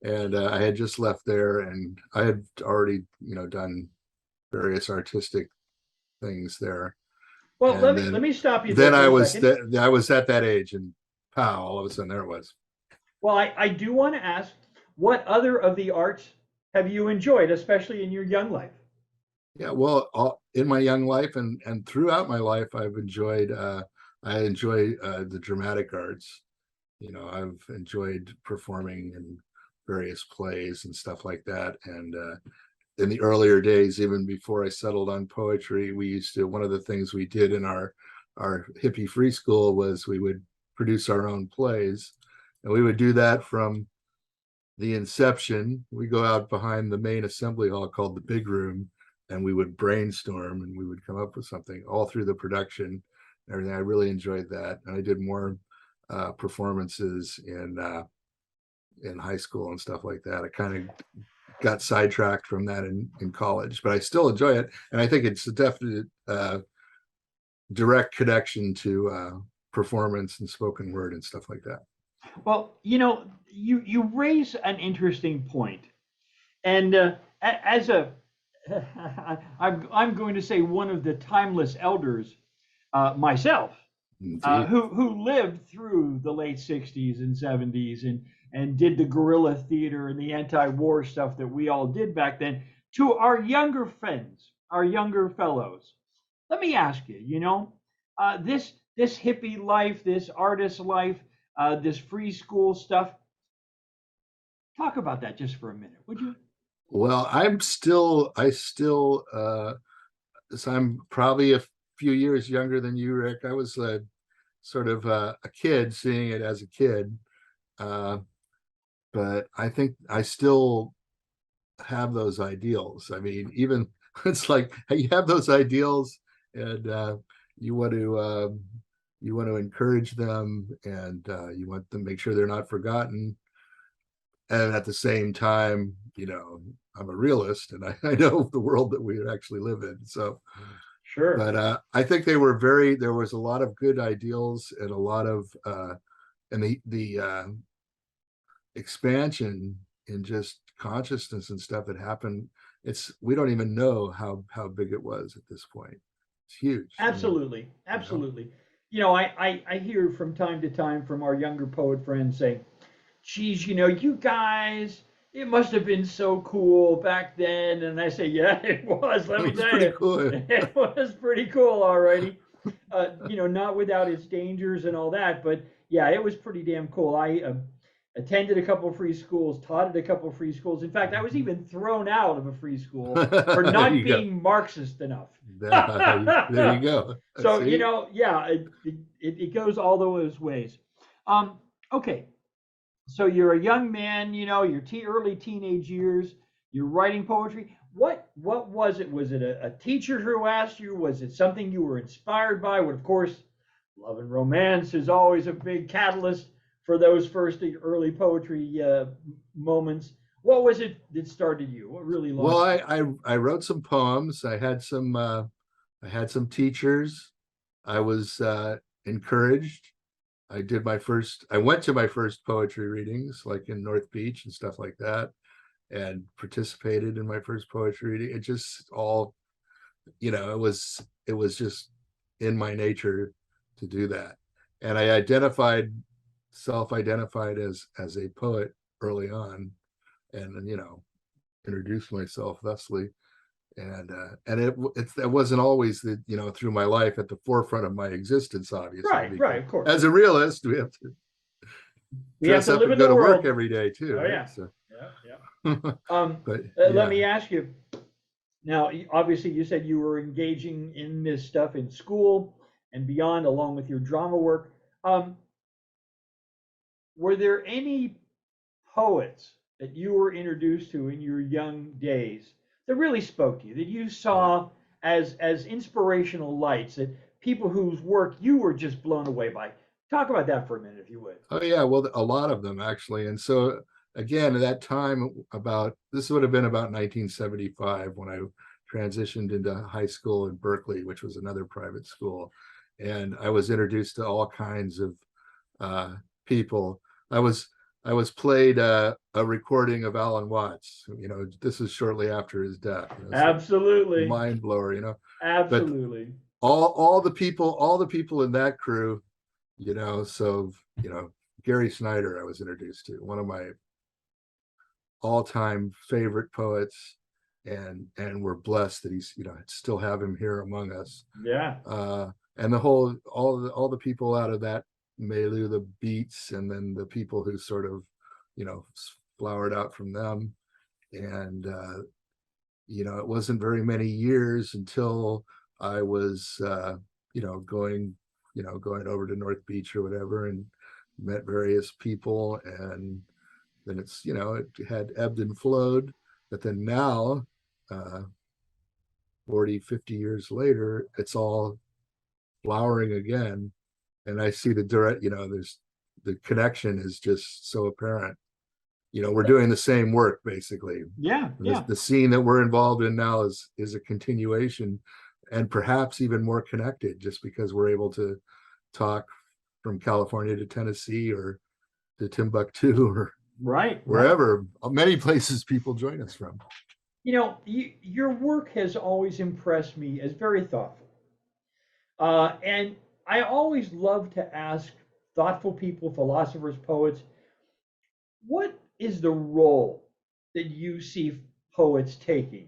and I had just left there, and I had already, done various artistic things there. Well, And let me stop you there then for a second. I was at that age, and pow, all of a sudden there it was. Well, I do want to ask, what other of the arts have you enjoyed, especially in your young life? Yeah, well, in my young life and throughout my life, I enjoy the dramatic arts. I've enjoyed performing in various plays and stuff like that. And in the earlier days, even before I settled on poetry, one of the things we did in our hippie free school was we would produce our own plays, and we would do that from the inception. We go out behind the main assembly hall called the big room, and we would brainstorm, and we would come up with something all through the production and everything. I really enjoyed that, and I did more performances in high school and stuff like that. I kind of got sidetracked from that in college, but I still enjoy it, and I think it's a definite direct connection to performance and spoken word and stuff like that. Well, you raise an interesting point, and as a I'm going to say one of the timeless elders myself, who lived through the late '60s and '70s and did the guerrilla theater and the anti-war stuff that we all did back then. To our younger friends, our younger fellows, let me ask you, this hippie life, this artist life, this free school stuff. Talk about that just for a minute, would you? Well, so I'm probably a few years younger than you, Rick. I was sort of a kid seeing it as a kid. But I think I still have those ideals. I mean, even it's like you have those ideals, and you want to encourage them, and you want to make sure they're not forgotten. And at the same time, I'm a realist, and I know the world that we actually live in. So, sure. But I think there was a lot of good ideals and a lot of and the expansion in just consciousness and stuff that happened. We don't even know how big it was at this point. It's huge. Absolutely. Absolutely. I hear from time to time from our younger poet friends saying, geez, you guys, it must have been so cool back then. And I say, yeah, it was. Let me tell you, cool. It was pretty cool, alrighty. Not without its dangers and all that, but yeah, it was pretty damn cool. I attended a couple of free schools, taught at a couple of free schools. In fact, I was even thrown out of a free school for not being Marxist enough. There you go. So, yeah, it goes all those ways. Okay. So you're a young man, your early teenage years, you're writing poetry. What was it? Was it a teacher who asked you? Was it something you were inspired by? Well, of course, love and romance is always a big catalyst for those first early poetry moments. What was it that started you? What really launched? Well, I wrote some poems. I had some teachers. I was encouraged. I went to my first poetry readings, like in North Beach and stuff like that, and participated in my first poetry reading. It just all, it was just in my nature to do that. And I self-identified as a poet early on, and introduced myself thusly. And it wasn't always through my life at the forefront of my existence, obviously. Right, of course. As a realist, we have to dress up and go to work every day too. Oh, right? yeah. So. Yeah. But let me ask you. Now, obviously, you said you were engaging in this stuff in school and beyond, along with your drama work. Were there any poets that you were introduced to in your young days that really spoke to you, that you saw as inspirational lights, that people whose work you were just blown away by? Talk about that for a minute, if you would. Oh yeah, well, a lot of them actually. And so again, at that time, this would have been about 1975 when I transitioned into high school in Berkeley, which was another private school, and I was introduced to all kinds of people. I was I was played a recording of Alan Watts. This is shortly after his death. So Absolutely. mind blower. But Absolutely. all the people in that crew, so Gary Snyder, I was introduced to, one of my all-time favorite poets, and we're blessed that he's still have him here among us. Yeah. And all the people out of that milieu, the Beats, and then the people who sort of flowered out from them. And it wasn't very many years until I was going over to North Beach or whatever, and met various people, and then it had ebbed and flowed. But then now, 40, 50 years later, it's all flowering again. And I see the direct, there's the connection is just so apparent. We're doing the same work basically. Yeah. Yeah. The scene that we're involved in now is a continuation, and perhaps even more connected, just because we're able to talk from California to Tennessee or to Timbuktu or Right. wherever. Many places people join us from. Your work has always impressed me as very thoughtful. And I always love to ask thoughtful people, philosophers, poets, what is the role that you see poets taking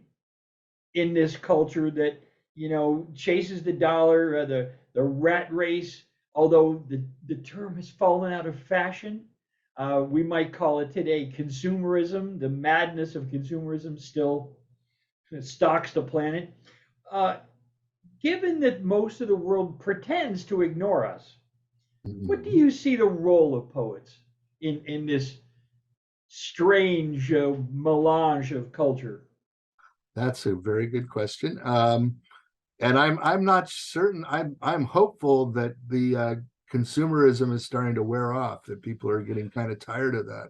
in this culture that, chases the dollar, the rat race, although the term has fallen out of fashion. We might call it today consumerism. The madness of consumerism still stalks the planet. Given that most of the world pretends to ignore us, what do you see the role of poets in this strange melange of culture? That's a very good question. And I'm not certain. I'm hopeful that the consumerism is starting to wear off, that people are getting kind of tired of that,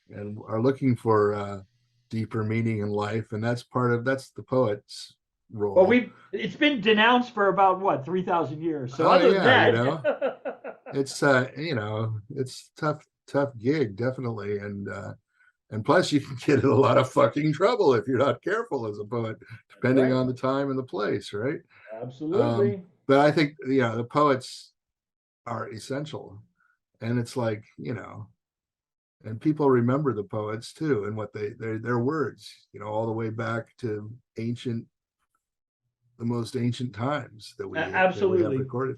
and are looking for deeper meaning in life. And that's the poet's role. Well, it's been denounced for about what, 3,000 years. So other than that, it's it's tough gig, definitely. And plus you can get in a lot of fucking trouble if you're not careful as a poet, depending on the time and the place, right? Absolutely. But I think the poets are essential, and it's like, and people remember the poets too, and what their words, all the way back to the most ancient times that we have recorded.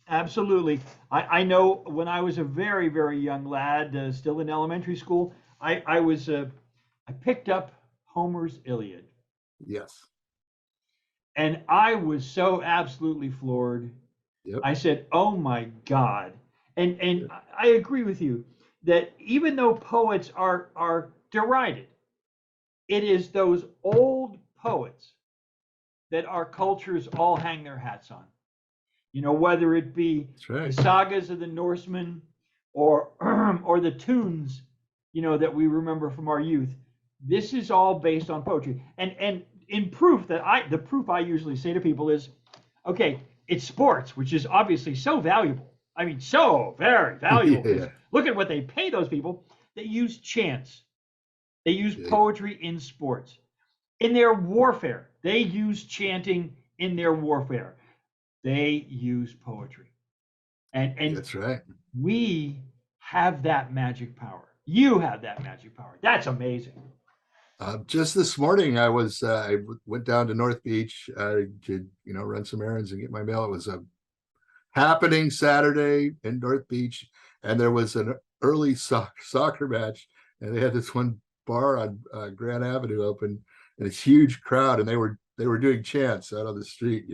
Absolutely. I know when I was a very, very young lad, still in elementary school, I picked up Homer's Iliad. Yes. And I was so absolutely floored. Yep. I said, "Oh my God!" And I agree with you that even though poets are derided, it is those old poets that our cultures all hang their hats on. Whether it be the sagas of the Norsemen or or the tunes, that we remember from our youth. This is all based on poetry. And in proof the proof I usually say to people is, okay, it's sports, which is obviously so valuable. I mean, so very valuable. Yeah. Look at what they pay those people. They use chants. They use poetry in sports. In their warfare, they use chanting in their warfare. They use poetry. And that's right. We have that magic power. You have that magic power. That's amazing. Just this morning, I went down to North Beach to run some errands and get my mail. It was a happening Saturday in North Beach, and there was an early soccer match, and they had this one bar on Grand Avenue open, and it's huge crowd, and they were doing chants out on the street,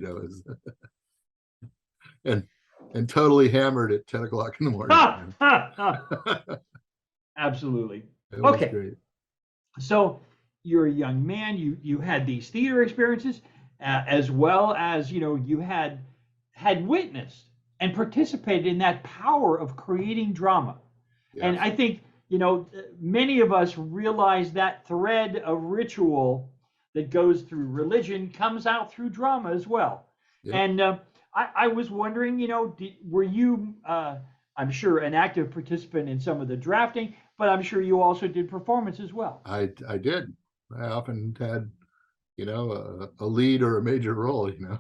and totally hammered at 10 o'clock in the morning. Absolutely. Okay. Great. So you're a young man. You had these theater experiences, as well as you had witnessed and participated in that power of creating drama. Yes. And I think many of us realize that thread of ritual that goes through religion comes out through drama as well. Yep. And I was wondering, were you I'm sure, an active participant in some of the drafting, but I'm sure you also did performance as well. I did. I often had, a lead or a major role, and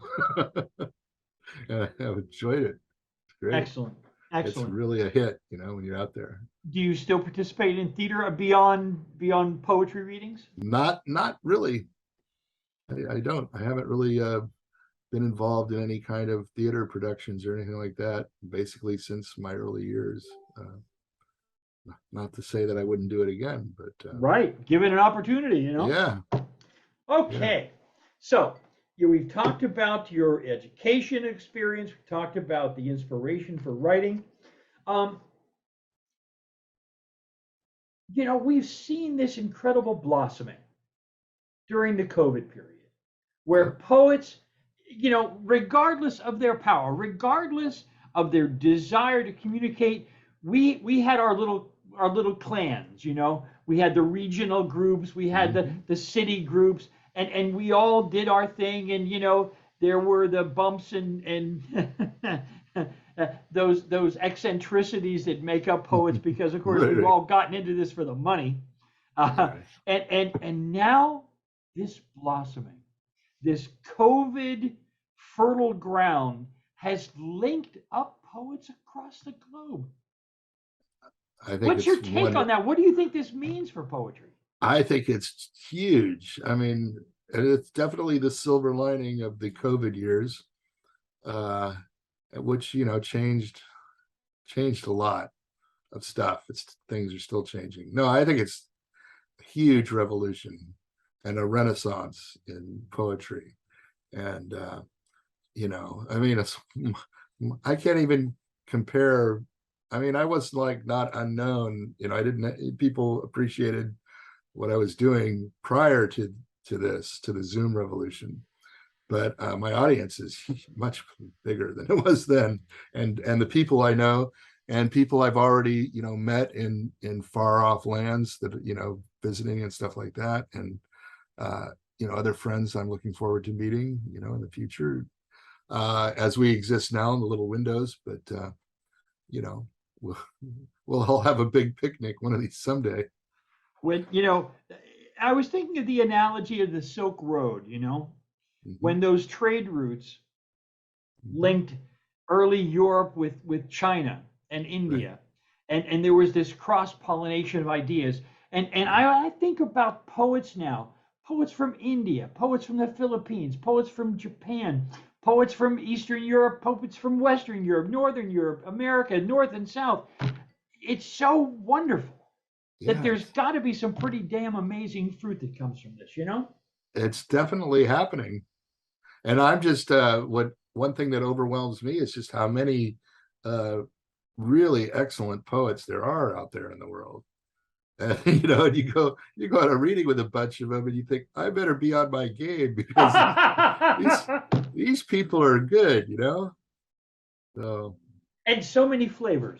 I enjoyed it. It's great. Excellent. It's Excellent. really a hit, when you're out there. Do you still participate in theater beyond poetry readings? Not really. I don't. I haven't really been involved in any kind of theater productions or anything like that, basically since my early years. Not to say that I wouldn't do it again, but right, give it an opportunity, yeah. Okay, yeah. So we've talked about your education experience. We've talked about the inspiration for writing. We've seen this incredible blossoming during the COVID period, where poets, regardless of their power, regardless of their desire to communicate, we had our little clans. We had the regional groups, we had the city groups, and we all did our thing, and there were the bumps and those eccentricities that make up poets, because of course we've all gotten into this for the money, and now this blossoming, this COVID fertile ground has linked up poets across the globe. What's your take on that? What do you think this means for poetry? I think it's huge. I mean, it's definitely the silver lining of the COVID years, which changed a lot of stuff. Things are still changing. No, I think it's a huge revolution and a renaissance in poetry. And I mean, I can't even compare. I mean, I was like not unknown. People appreciated what I was doing prior to the Zoom revolution, but my audience is much bigger than it was then, and the people I know and people I've already met in far off lands that visiting and stuff like that, and other friends I'm looking forward to meeting in the future, as we exist now in the little windows. But we'll all have a big picnic one of these someday. When I was thinking of the analogy of the Silk Road, when those trade routes linked early Europe with China and India, right. and there was this cross-pollination of ideas. And I think about poets now, poets from India, poets from the Philippines, poets from Japan, poets from Eastern Europe, poets from Western Europe, Northern Europe, America, North and South. It's so wonderful. Yes. That there's got to be some pretty damn amazing fruit that comes from this, It's definitely happening. And I'm just, one thing that overwhelms me is just how many really excellent poets there are out there in the world. And, and you go on a reading with a bunch of them and you think, I better be on my game, because these people are good, So. And so many flavors.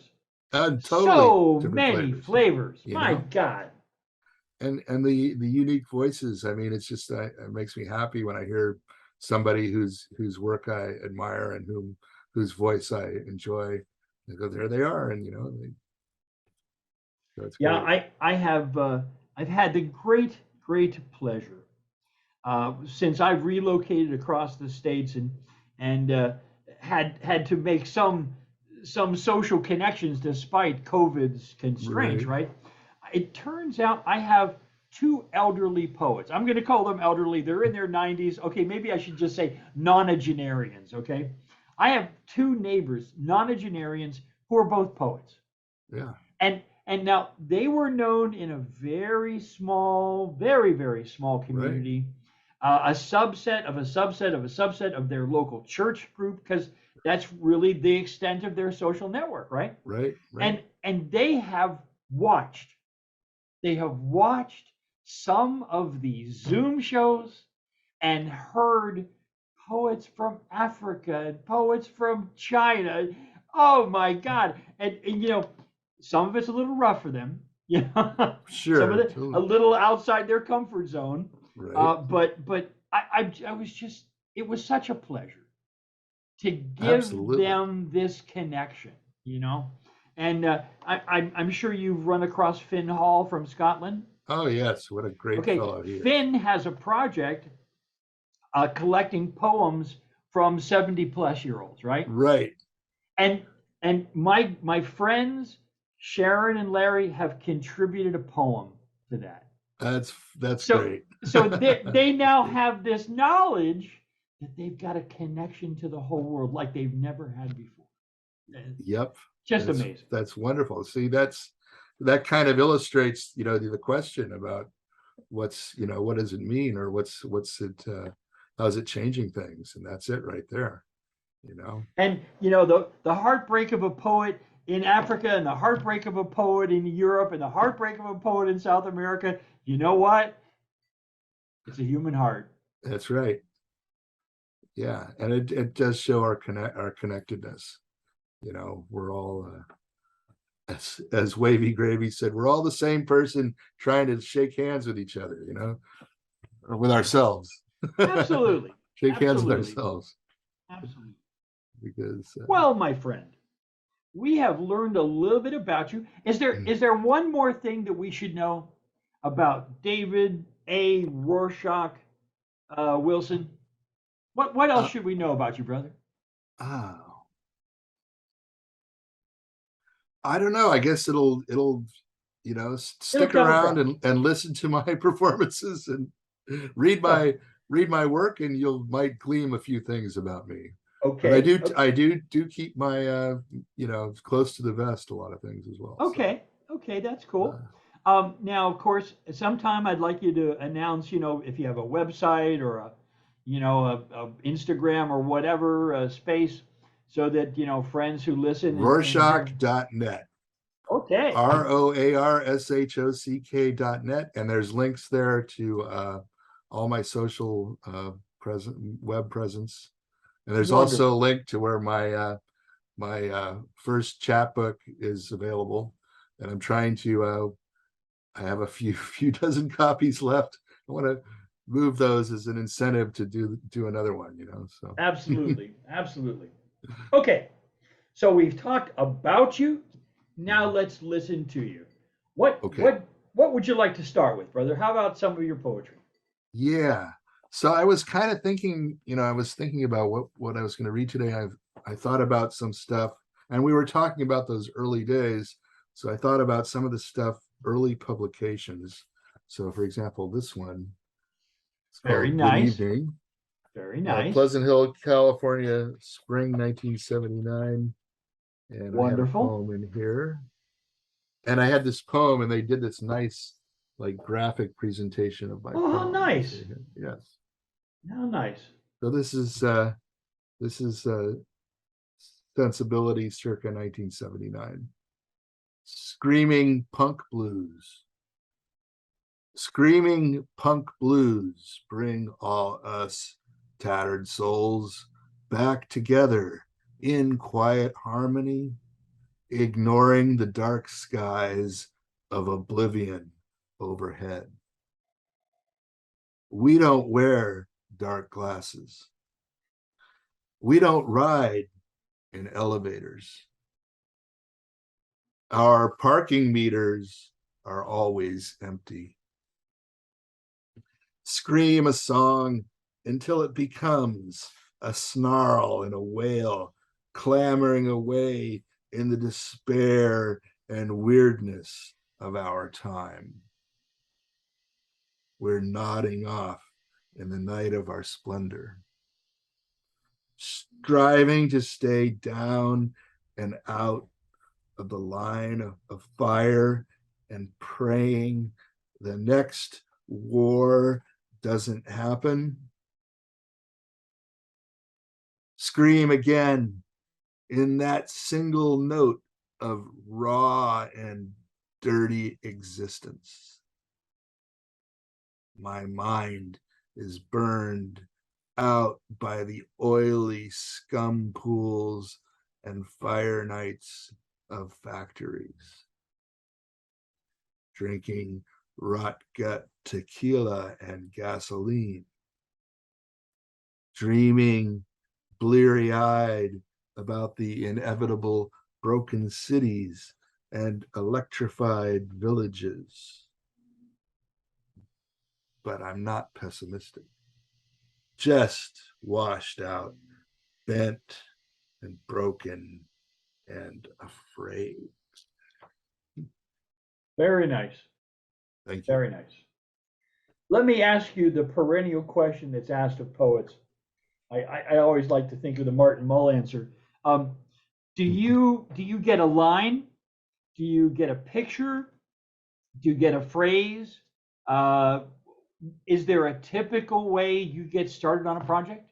Totally so many flavors. My God. And the unique voices. I mean, it's just it makes me happy when I hear somebody whose work I admire and whose voice I enjoy. I go, there they are, and so it's great. I have I've had the great pleasure since I've relocated across the states and had to make some social connections despite COVID's constraints, right? It turns out I have two elderly poets. I'm going to call them elderly. They're in their 90s. Okay, maybe I should just say nonagenarians, okay? I have two neighbors, nonagenarians, who are both poets. Yeah. And now they were known in a very small, very, very small community, right. A subset of a subset of a subset of their local church group, because that's really the extent of their social network, right? Right. And they have watched some of these Zoom shows and heard poets from Africa and poets from China. Oh my God. And some of it's a little rough for them, Sure. Some of it totally. A little outside their comfort zone. Right. But I was just, it was such a pleasure to give Absolutely. them this connection, And I'm sure you've run across Finn Hall from Scotland. Oh yes, what a great Okay, fellow he is. Finn has a project collecting poems from 70 plus year olds, right? Right. And my friends Sharon and Larry have contributed a poem to that. That's So great. they now have this knowledge that they've got a connection to the whole world like they've never had before. Yep. Just amazing. That's wonderful. See, that kind of illustrates, the question about what's, what does it mean, or what's it, how's it changing things? And that's it right there, And the heartbreak of a poet in Africa and the heartbreak of a poet in Europe and the heartbreak of a poet in South America, you know what? It's a human heart. That's right. Yeah. And it does show our connectedness. We're all, as Wavy Gravy said, we're all the same person trying to shake hands with each other, or with ourselves. Absolutely. Shake hands with Absolutely. ourselves. Absolutely. Because well, my friend, we have learned a little bit about you. Is there one more thing that we should know about David A. RoarShock Wilson? What else should we know about you, brother? I don't know. I guess it'll stick around and listen to my performances and read my work, and you might glean a few things about me. Okay. But I do keep my close to the vest a lot of things as well. Okay. So. Okay, that's cool. Now, of course, sometime I'd like you to announce, if you have a website or a Instagram or whatever space, so that friends who listen. RoarShock.net. Okay. RoarShock.net, and there's links there to all my social web presence. And there's Wonderful. also a link to where my first chapbook is available, and I'm trying to. I have a few dozen copies left. I want to move those as an incentive to do another one. So absolutely. Okay, so we've talked about you. Now let's listen to you. What would you like to start with, brother? How about some of your poetry? Yeah. So I was kind of thinking, I was thinking about what I was going to read today. I thought about some stuff, and we were talking about those early days. So I thought about some of the stuff, early publications. So for example, this one, it's very called nice. Good Evening. Very nice. Pleasant Hill, California, spring 1979. And wonderful. I had a poem in here. And I had this poem, and they did this nice graphic presentation of my poem. How nice. Yes. How nice. So this is Sensibility circa 1979. Screaming punk blues. Screaming punk blues bring all us tattered souls back together in quiet harmony, ignoring the dark skies of oblivion overhead. We don't wear dark glasses. We don't ride in elevators. Our parking meters are always empty. Scream a song until it becomes a snarl and a wail, clamoring away in the despair and weirdness of our time. We're nodding off in the night of our splendor, striving to stay down and out of the line of fire, and praying the next war doesn't happen. Scream again in that single note of raw and dirty existence. My mind is burned out by the oily scum pools and fire nights of factories. Drinking rot gut tequila and gasoline. Dreaming bleary-eyed about the inevitable broken cities and electrified villages. But I'm not pessimistic. Just washed out, bent and broken and afraid. Very nice. Thank you. Very nice. Let me ask you the perennial question that's asked of poets. I always like to think of the Martin Mull answer. Do you get a line? Do you get a picture? Do you get a phrase? Is there a typical way you get started on a project?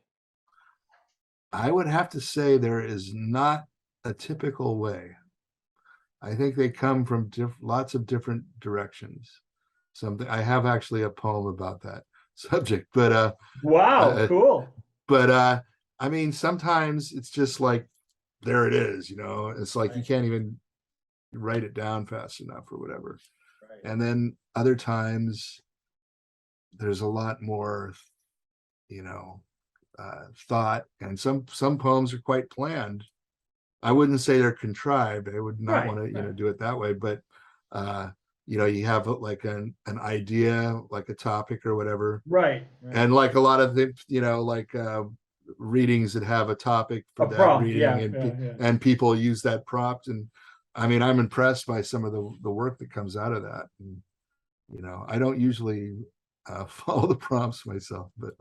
I would have to say there is not a typical way. I think they come from lots of different directions. Something I have actually a poem about that subject, but Wow, cool. But I mean, sometimes it's just like there it is, it's like you can't even write it down fast enough or whatever. Right. And then other times there's a lot more, thought, and some poems are quite planned. I wouldn't say they're contrived. I would not want to, do it that way, but you have like an idea, like a topic or whatever. Right. And like a lot of the, like readings that have a topic for A that prompt, reading, and people use that prompt. And I mean, I'm impressed by some of the work that comes out of that. And, I don't usually follow the prompts myself, but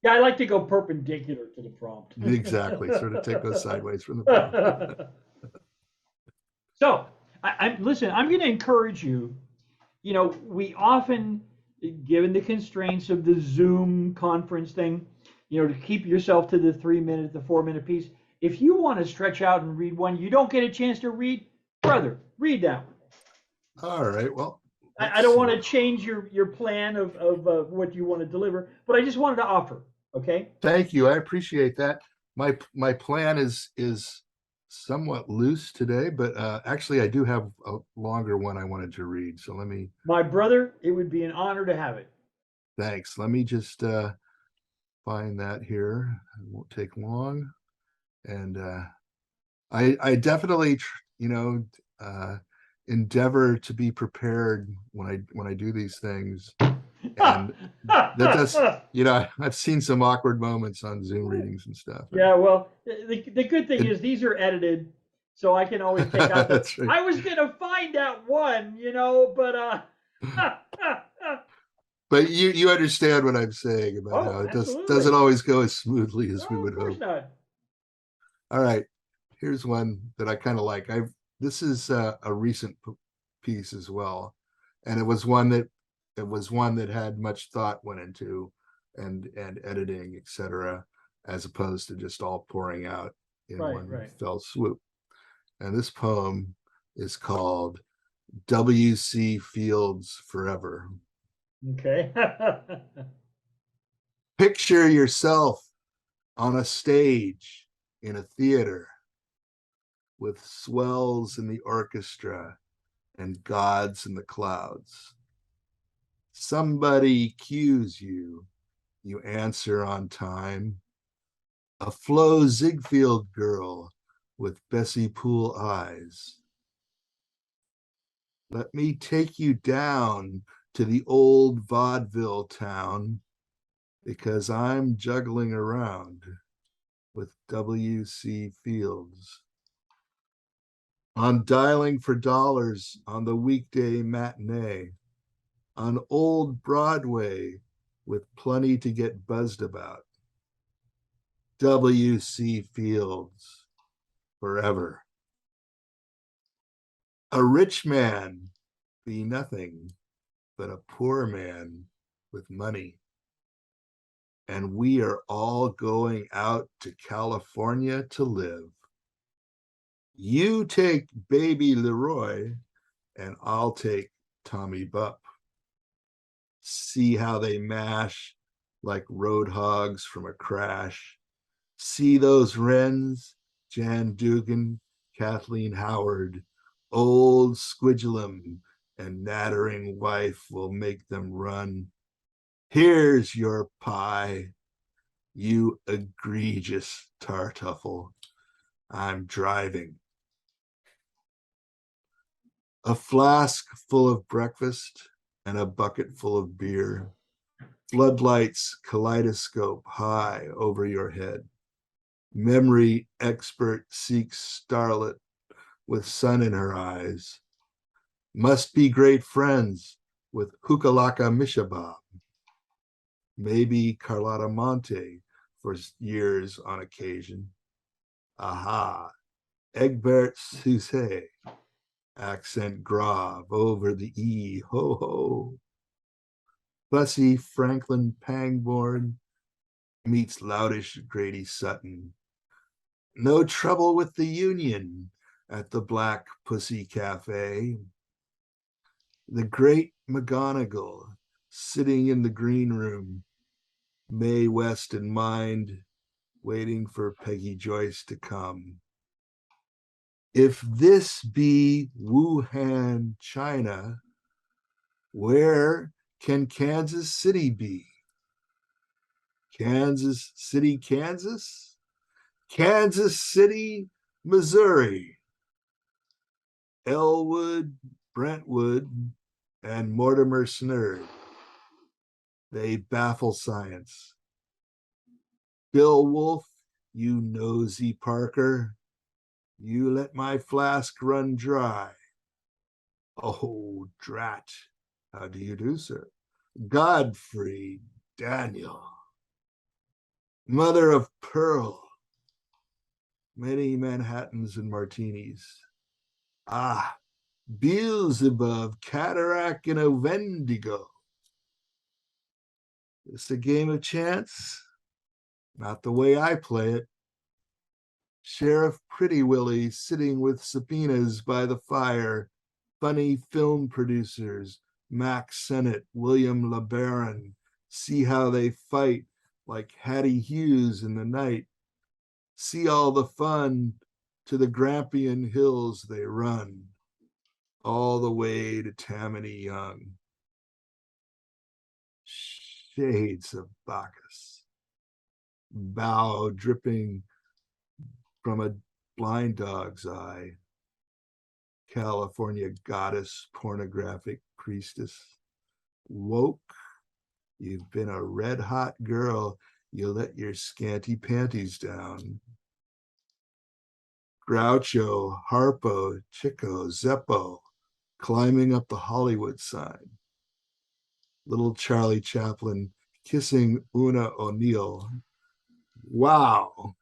yeah, I like to go perpendicular to the prompt. Exactly, sort of take those sideways from the prompt. So, listen, I'm going to encourage you. We often, given the constraints of the Zoom conference thing, to keep yourself to the 3-minute, the 4-minute piece. If you want to stretch out and read one you don't get a chance to read, brother, read that one. All right. Well, I don't want to change your plan of what you want to deliver, but I just wanted to offer. Okay. Thank you. I appreciate that. My plan is somewhat loose today, but actually I do have a longer one I wanted to read. So let me. My brother, it would be an honor to have it. Thanks. Let me just find that here. It won't take long. And I definitely, endeavor to be prepared when I do these things. And that's I've seen some awkward moments on Zoom readings and stuff. Yeah, well, the good thing is these are edited, so I can always take out That's right. I was gonna find that one, but But you understand what I'm saying about how it doesn't always go as smoothly as we would hope. Not. All right, here's one that I kind of like. This is a recent piece as well, and it was one that had much thought went into and editing, etc., as opposed to just all pouring out in one fell swoop. And this poem is called W.C. Fields Forever. Okay. Picture yourself on a stage in a theater with swells in the orchestra and gods in the clouds. Somebody cues you, you answer on time. A Flo Ziegfeld girl with Bessie Poole eyes. Let me take you down to the old vaudeville town, because I'm juggling around with W.C. Fields. On dialing for dollars on the weekday matinee, on old Broadway with plenty to get buzzed about. W.C. Fields forever. A rich man be nothing but a poor man with money. And we are all going out to California to live. You take baby Leroy and I'll take Tommy Bupp. See how they mash like road hogs from a crash. See those wrens, Jan Dugan, Kathleen Howard, old Squidulum and nattering wife will make them run. Here's your pie, you egregious tartuffle. I'm driving. A flask full of breakfast and a bucket full of beer. Floodlights kaleidoscope high over your head. Memory expert seeks starlet with sun in her eyes. Must be great friends with Hukalaka Mishabab. Maybe Carlotta Monte for years on occasion. Aha, Egbert Sousay, accent grave over the E, ho ho. Fussy Franklin Pangborn meets loutish Grady Sutton. No trouble with the union at the Black Pussy Cafe. The great McGonagall sitting in the green room, Mae West in mind, waiting for Peggy Joyce to come. If this be Wuhan, China, where can Kansas City be? Kansas City, Kansas? Kansas City, Missouri. Elwood, Brentwood, and Mortimer Snerd. They baffle science. Bill Wolf, you nosy Parker, you let my flask run dry. Oh, drat. How do you do, sir? Godfrey Daniel. Mother of pearl. Many Manhattans and martinis. Ah, Beelzebub, cataract, and a Wendigo. It's a game of chance. Not the way I play it. Sheriff Pretty Willie sitting with subpoenas by the fire. Funny film producers, Max Sennett, William LeBaron. See how they fight like Hattie Hughes in the night. See all the fun, to the Grampian Hills they run, all the way to Tammany Young. Shades of Bacchus. Bow dripping from a blind dog's eye. California goddess, pornographic priestess. Woke, you've been a red hot girl, you let your scanty panties down. Groucho, Harpo, Chico, Zeppo, climbing up the Hollywood sign. Little Charlie Chaplin kissing Una O'Neill. Wow,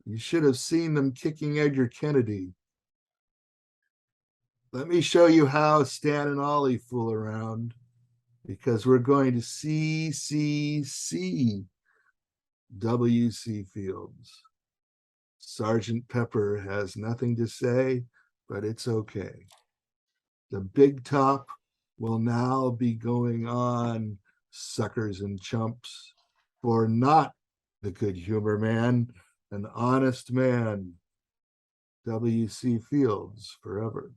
you should have seen them kicking Edgar Kennedy. Let me show you how Stan and Ollie fool around, because we're going to see W.C. Fields. Sergeant Pepper has nothing to say, but it's okay. The big top will now be going on, suckers and chumps, for not the good humor man, an honest man. W.C. Fields forever.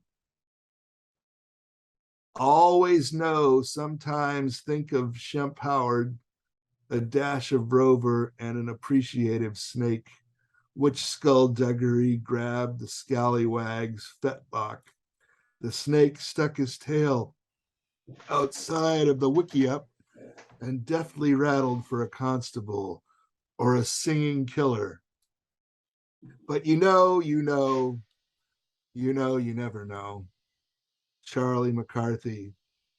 Always know, sometimes think of Shemp Howard, a dash of Rover and an appreciative Snake. Which skullduggery grabbed the scallywag's fetlock? The Snake stuck his tail outside of the wickiup and deftly rattled for a constable or a singing killer. But you never know. Charlie McCarthy,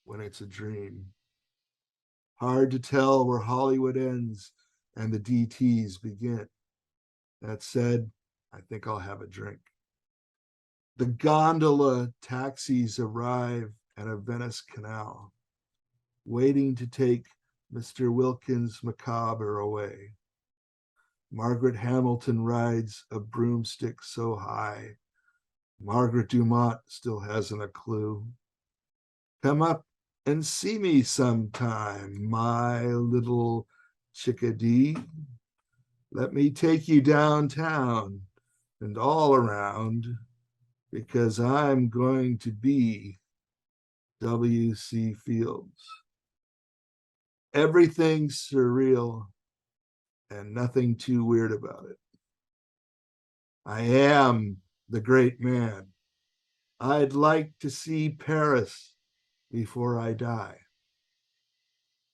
when it's a dream. Hard to tell where Hollywood ends and the DTs begin. That said, I think I'll have a drink. The gondola taxis arrive at a Venice canal, waiting to take Mr. Wilkins Macabre away. Margaret Hamilton rides a broomstick so high, Margaret Dumont still hasn't a clue. Come up and see me sometime, my little chickadee. Let me take you downtown and all around, because I'm going to be W.C. Fields. Everything's surreal and nothing too weird about it. I am the great man. I'd like to see Paris before I die.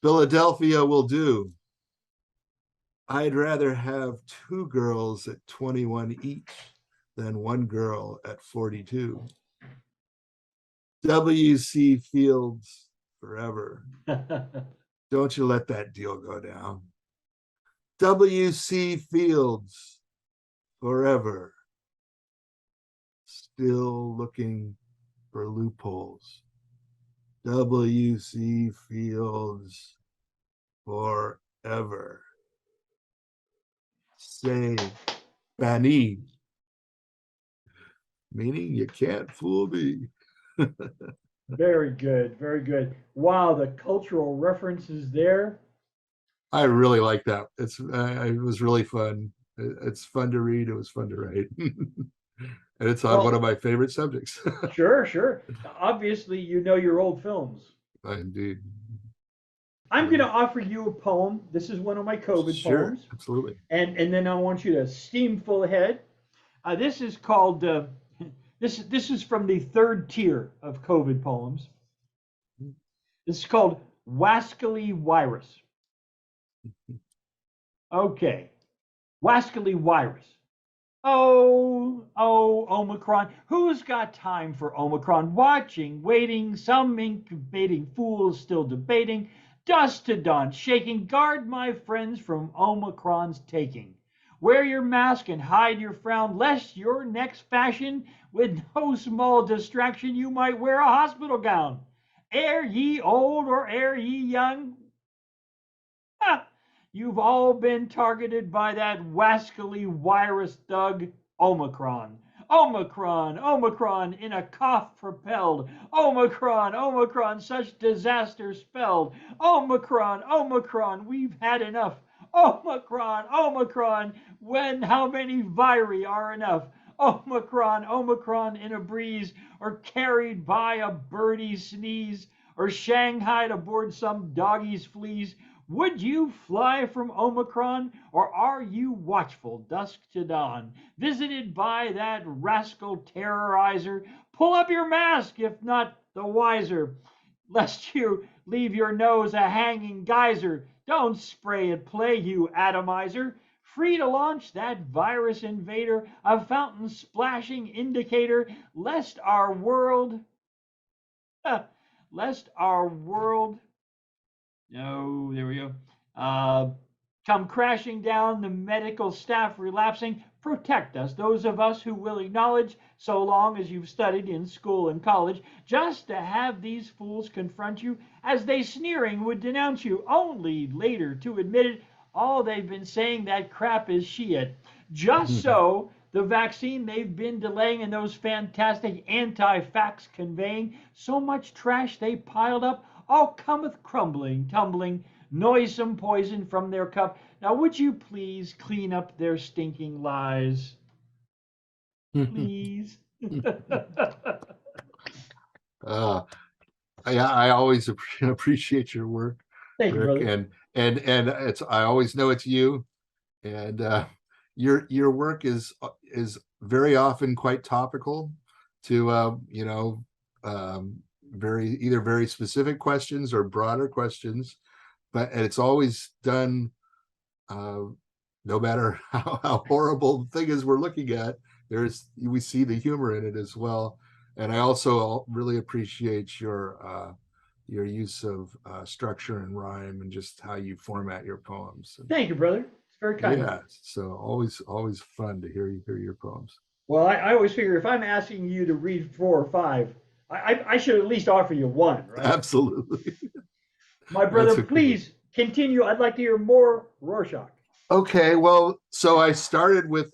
Philadelphia will do. I'd rather have two girls at 21 each than one girl at 42. W.C. Fields forever. Don't you let that deal go down. W.C. Fields forever. Still looking for loopholes. W.C. Fields forever. Say Bani, meaning you can't fool me. Very good, very good. Wow, the cultural references there. I really like that. It was really fun. It's fun to read. It was fun to write. And it's on one of Well, my favorite subjects. sure, sure. Obviously, you know your old films. Indeed. I'm going to offer you a poem. This is one of my COVID Sure, poems, absolutely. and then I want you to steam full ahead. This is called this is from the third tier of COVID poems. This is called Wascally Virus. Okay, Wascally Virus. Oh, oh, Omicron. Who's got time for Omicron? Watching, waiting, some incubating fools still debating. Dust to dawn, shaking. Guard my friends from Omicron's taking. Wear your mask and hide your frown, lest your next fashion, with no small distraction, you might wear a hospital gown. Ere ye old or ere ye young, ha! You've all been targeted by that wascally virus thug, Omicron. Omicron, Omicron, in a cough propelled. Omicron, Omicron, such disaster spelled. Omicron, Omicron, we've had enough. Omicron, Omicron, when how many viri are enough? Omicron, Omicron, in a breeze, or carried by a birdie's sneeze, or shanghaied aboard some doggy's fleas. Would you fly from Omicron, or are you watchful dusk to dawn, visited by that rascal terrorizer? Pull up your mask, if not the wiser, lest you leave your nose a hanging geyser. Don't spray at play, you atomizer. Free to launch that virus invader, a fountain splashing indicator, lest our world, lest our world no, there we go. Come crashing down, the medical staff relapsing. Protect us, those of us who will acknowledge, so long as you've studied in school and college, just to have these fools confront you as they sneering would denounce you, only later to admit it. All they've been saying that crap is shit. Just so the vaccine they've been delaying and those fantastic anti-facts conveying, so much trash they piled up all cometh crumbling, tumbling, noisome poison from their cup. Now, would you please clean up their stinking lies? Please. uh, I always appreciate your work, Thank you, Rick, brother. and it's I always know it's you, and your work is very often quite topical to very specific questions or broader questions, but it's always done no matter how horrible the thing is we're looking at, we see the humor in it as well. And I also really appreciate your use of structure and rhyme and just how you format your poems. Thank you, brother. It's very kind of Yeah, you. so always fun to hear your poems. Well, I always figure if I'm asking you to read four or five, I should at least offer you one, right? Absolutely. My That's brother, a good one. please continue. I'd like to hear more Rorschach. Okay, well, so I started with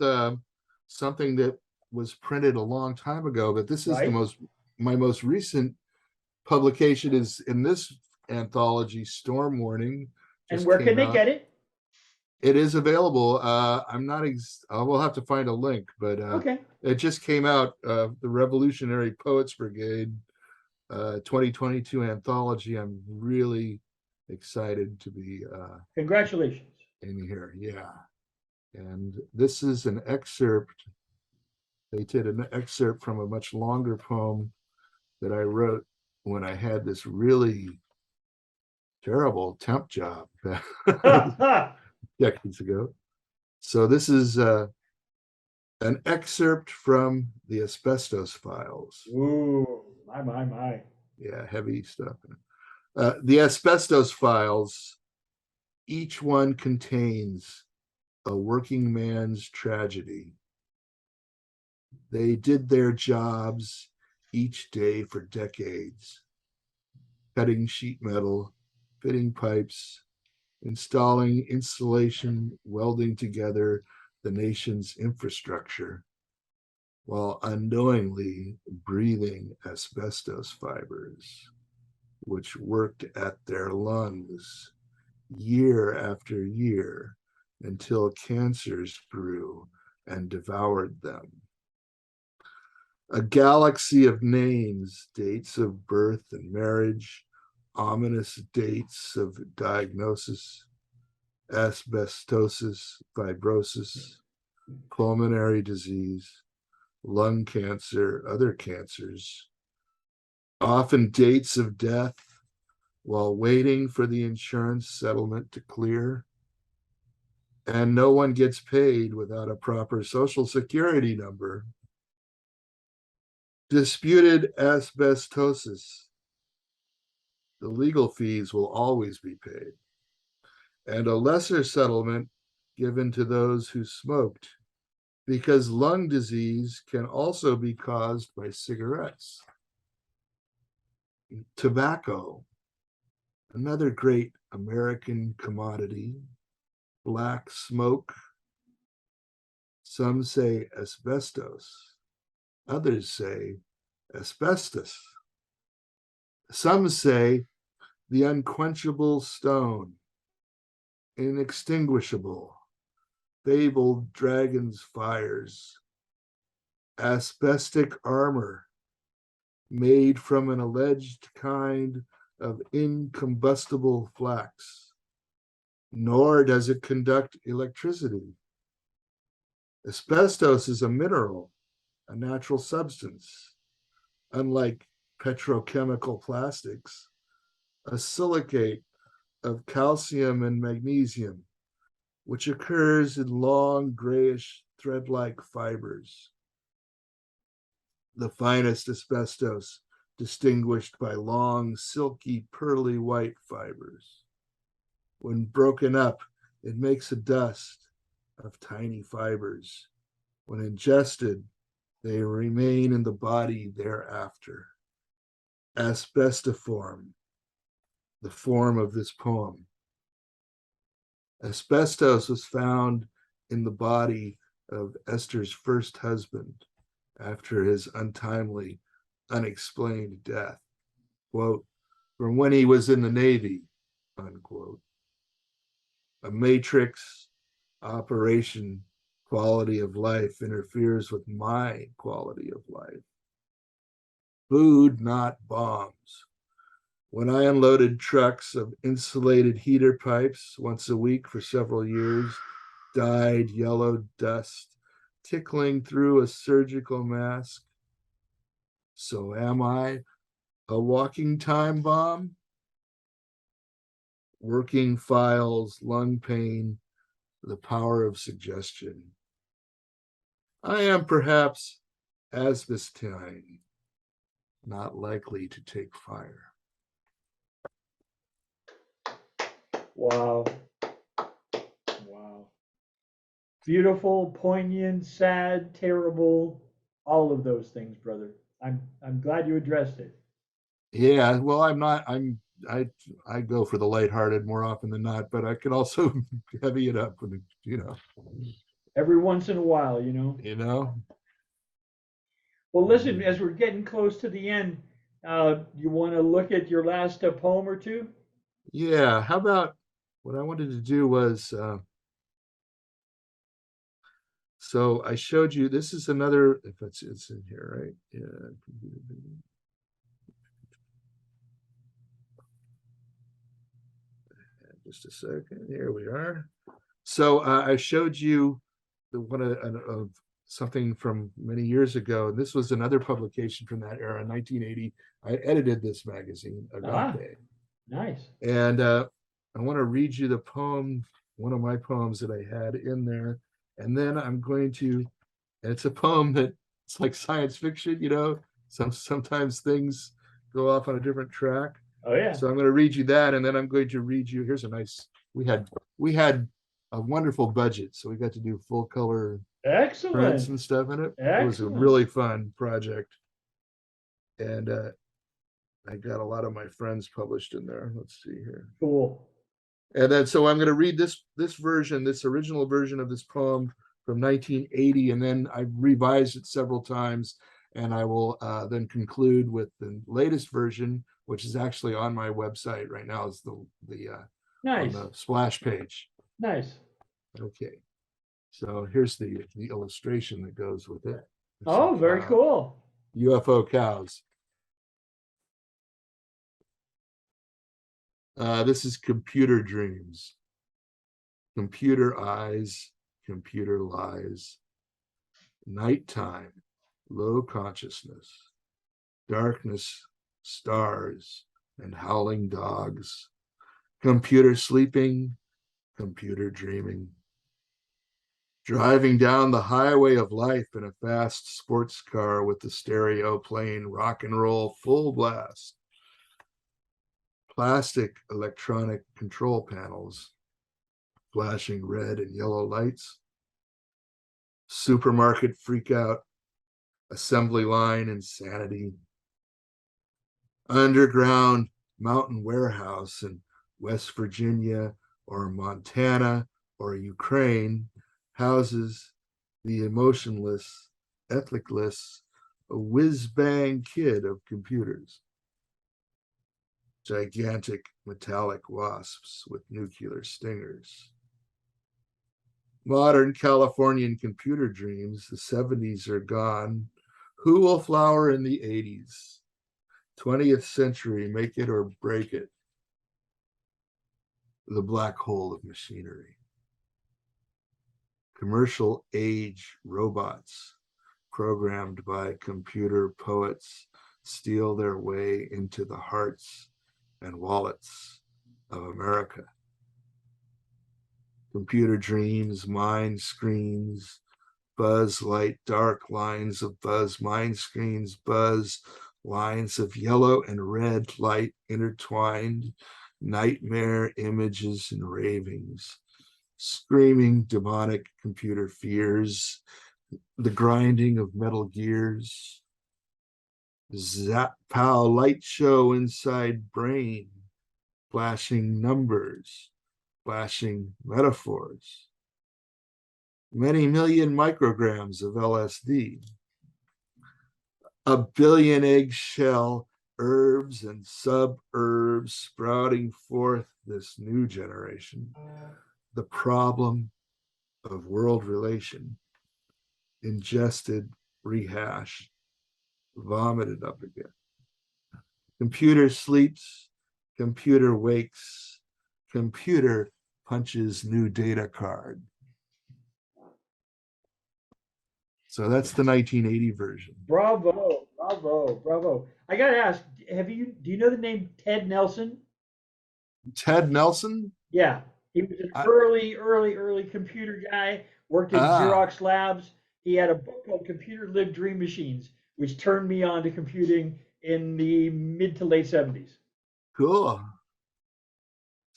something that was printed a long time ago, but this is Right? my most recent publication is in this anthology, Storm Warning, And just where can came they out. get it? It is available. I'm not. I will have to find a link, but Okay. it just came out. The Revolutionary Poets Brigade 2022 anthology. I'm really excited to be Congratulations. in here. Yeah. And this is an excerpt They did an excerpt from a much longer poem that I wrote when I had this really terrible temp job decades ago. So this is an excerpt from the Asbestos Files. Ooh, my. Yeah, heavy stuff. The Asbestos Files, each one contains a working man's tragedy. They did their jobs each day for decades, cutting sheet metal, fitting pipes, installing insulation, welding together the nation's infrastructure, while unknowingly breathing asbestos fibers, which worked at their lungs year after year until cancers grew and devoured them. A galaxy of names, dates of birth and marriage, ominous dates of diagnosis, asbestosis, fibrosis, pulmonary disease, lung cancer, other cancers, often dates of death while waiting for the insurance settlement to clear. And no one gets paid without a proper social security number. Disputed asbestosis. The legal fees will always be paid. And a lesser settlement given to those who smoked, because lung disease can also be caused by cigarettes. Tobacco, another great American commodity. Black smoke. Some say asbestos. Others say asbestos. Some say the unquenchable stone, inextinguishable, fabled dragon's fires, asbestic armor made from an alleged kind of incombustible flax, nor does it conduct electricity. Asbestos is a mineral, a natural substance, unlike petrochemical plastics, a silicate of calcium and magnesium, which occurs in long grayish thread-like fibers. The finest asbestos distinguished by long, silky, pearly white fibers. When broken up, it makes a dust of tiny fibers. When ingested, they remain in the body thereafter. Asbestiform, the form of this poem. Asbestos was found in the body of Esther's first husband after his untimely, unexplained death. Quote, from when he was in the Navy, unquote. A matrix operation quality of life interferes with my quality of life. Food, not bombs. When I unloaded trucks of insulated heater pipes once a week for several years, dyed yellow dust tickling through a surgical mask. So am I a walking time bomb? Working files, lung pain, the power of suggestion. I am perhaps asbestine, not likely to take fire. Wow. Wow. Beautiful, poignant, sad, terrible, all of those things, brother. I'm glad you addressed it. Yeah, well, I go for the lighthearted more often than not, but I could also heavy it up when Every once in a while, you know. Well, listen, as we're getting close to the end, you want to look at your last poem or two? Yeah, how about what I wanted to do was so I showed you this is another if it's in here, right? Yeah. Just a second. Here we are. So I showed you the one of something from many years ago. This was another publication from that era, 1980. I edited this magazine, Agape. Nice. And I want to read you the poem, one of my poems that I had in there. And then I'm going to, and it's a poem that it's like science fiction, you know, sometimes things go off on a different track. Oh yeah. So I'm going to read you that, and then I'm going to read you, here's a nice, we had a wonderful budget, so we got to do full color prints Excellent. and stuff in it. It was a Excellent. really fun project. And I got a lot of my friends published in there. Let's see here. Cool. And then, so I'm going to read this version, this original version of this poem from 1980, and then I revised it several times, and I will then conclude with the latest version, which is actually on my website right now. It's Nice. on the splash page. Nice. Okay, so here's the illustration that goes with it. Oh, very cool. UFO cows. This is computer dreams. Computer eyes, computer lies. Nighttime, low consciousness. Darkness, stars, and howling dogs. Computer sleeping, computer dreaming. Driving down the highway of life in a fast sports car with the stereo playing rock and roll full blast. Plastic electronic control panels, flashing red and yellow lights. Supermarket freakout, assembly line insanity. Underground mountain warehouse in West Virginia or Montana or Ukraine houses the emotionless, ethicless, a whiz-bang kid of computers. Gigantic metallic wasps with nuclear stingers. Modern Californian computer dreams, the 70s are gone. Who will flower in the 80s? 20th century, make it or break it. The black hole of machinery. Commercial age robots programmed by computer poets steal their way into the hearts and wallets of America. Computer dreams, mind screens, buzz light, dark lines of buzz, mind screens, buzz, lines of yellow and red light intertwined, nightmare images and ravings, screaming demonic computer fears, the grinding of metal gears, zap pow light show inside brain, flashing numbers, flashing metaphors, many million micrograms of LSD, a billion eggshell herbs and sub-herbs sprouting forth this new generation, the problem of world relation, ingested, rehashed, vomited up again. Computer sleeps, computer wakes, computer punches new data card. So that's the 1980 version. Bravo, bravo, bravo. I gotta ask, do you know the name Ted Nelson? Ted Nelson? Yeah, he was an early computer guy, worked at Xerox Labs. He had a book called Computer Lived Dream Machines, which turned me on to computing in the mid to late 70s. Cool.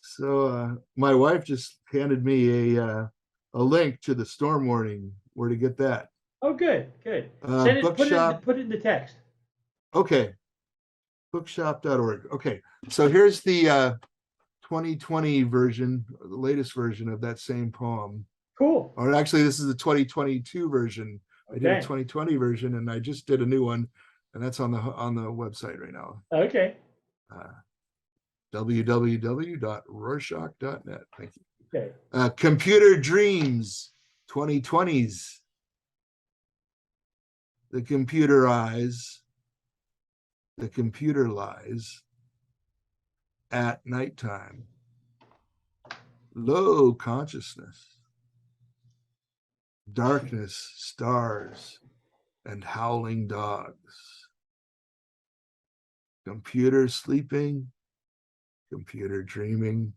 So my wife just handed me a link to the storm warning, where to get that. Oh, good, good. Send it, Bookshop. Put it in the text. Okay. Bookshop.org. Okay. So here's the 2020 version, the latest version of that same poem. Cool. Or actually, this is the 2022 version. Okay. I did a 2020 version, and I just did a new one, and that's on the website right now. Okay. www.RoarShock.net. Thank you. Okay. Computer Dreams 2020s. The computer eyes, the computer lies at nighttime. Low consciousness. darkness, stars, and howling dogs. Computer sleeping, computer dreaming.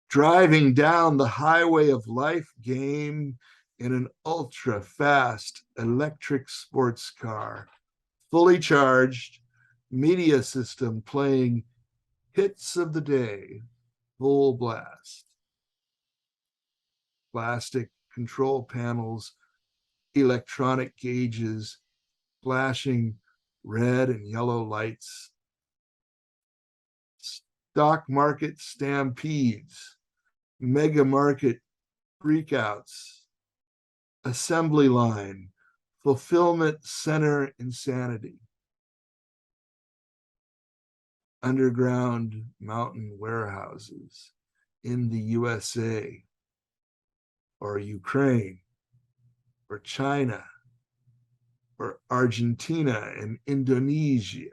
Driving down the highway of life game in an ultra-fast electric sports car, fully charged, media system playing hits of the day, full blast. Plastic control panels, electronic gauges, flashing red and yellow lights. Stock market stampedes, mega market freakouts, assembly line, fulfillment center insanity. Underground mountain warehouses in the USA or Ukraine or China or Argentina and Indonesia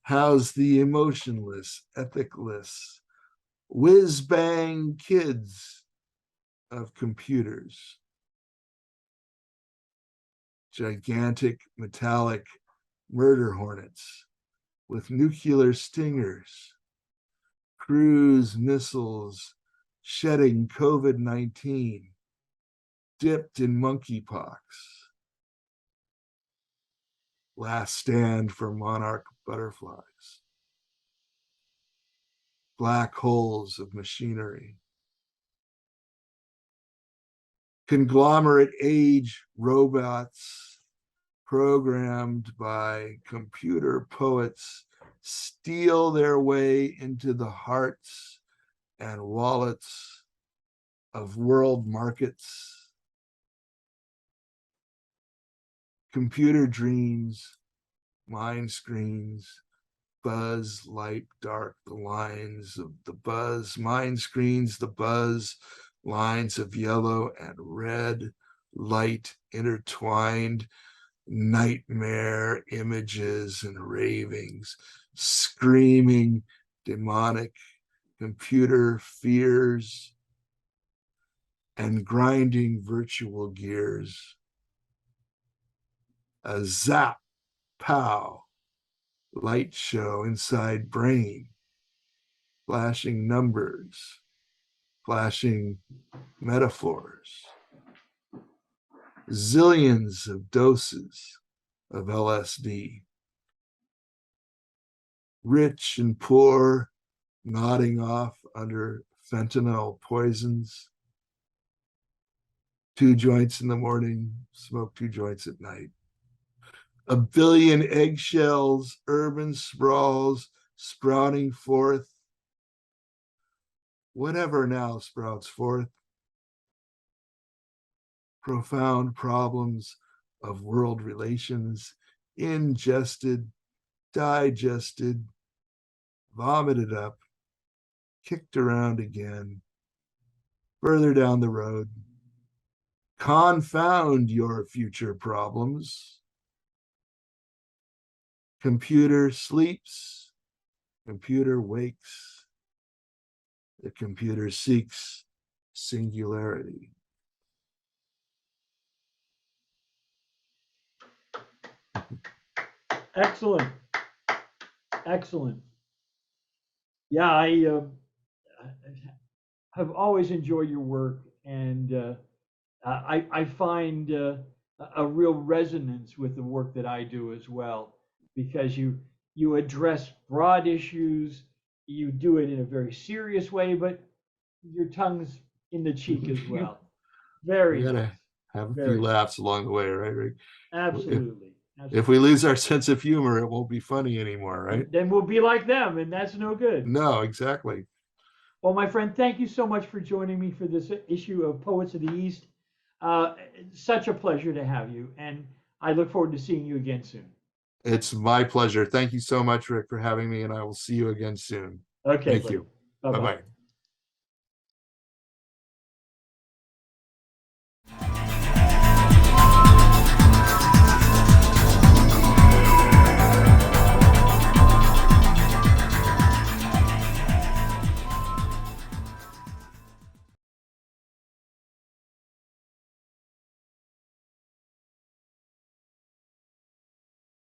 house the emotionless, ethicless, whiz-bang kids of computers. Gigantic metallic murder hornets with nuclear stingers, cruise missiles shedding COVID-19, dipped in monkeypox. Last stand for monarch butterflies. Black holes of machinery. Conglomerate age robots programmed by computer poets steal their way into the hearts and wallets of world markets. Computer dreams, mind screens, buzz, light, dark, the lines of the buzz, mind screens, the buzz, lines of yellow and red, light intertwined, nightmare images and ravings, screaming demonic computer fears and grinding virtual gears. A zap, pow, light show inside brain, flashing numbers, flashing metaphors, zillions of doses of LSD, rich and poor nodding off under fentanyl poisons, 2 joints in the morning, smoke 2 joints at night. A billion eggshells, urban sprawls sprouting forth. Whatever now sprouts forth. Profound problems of world relations, ingested, digested, vomited up, kicked around again, further down the road. Confound your future problems. Computer sleeps, computer wakes, the computer seeks singularity. Excellent. Excellent. Yeah, I have always enjoyed your work, and I find a real resonance with the work that I do as well, because you address broad issues, you do it in a very serious way, but your tongue's in the cheek as well. Very We gotta nice. have a Very few laughs along the way, right, Rick? Absolutely. If we lose our sense of humor, it won't be funny anymore, right? Then we'll be like them, and that's no good. No, exactly. Well, my friend, thank you so much for joining me for this issue of Poets of the East. Such a pleasure to have you, and I look forward to seeing you again soon. It's my pleasure. Thank you so much, Rick, for having me, and I will see you again soon. Okay, Thank buddy. you. Bye-bye. Bye-bye.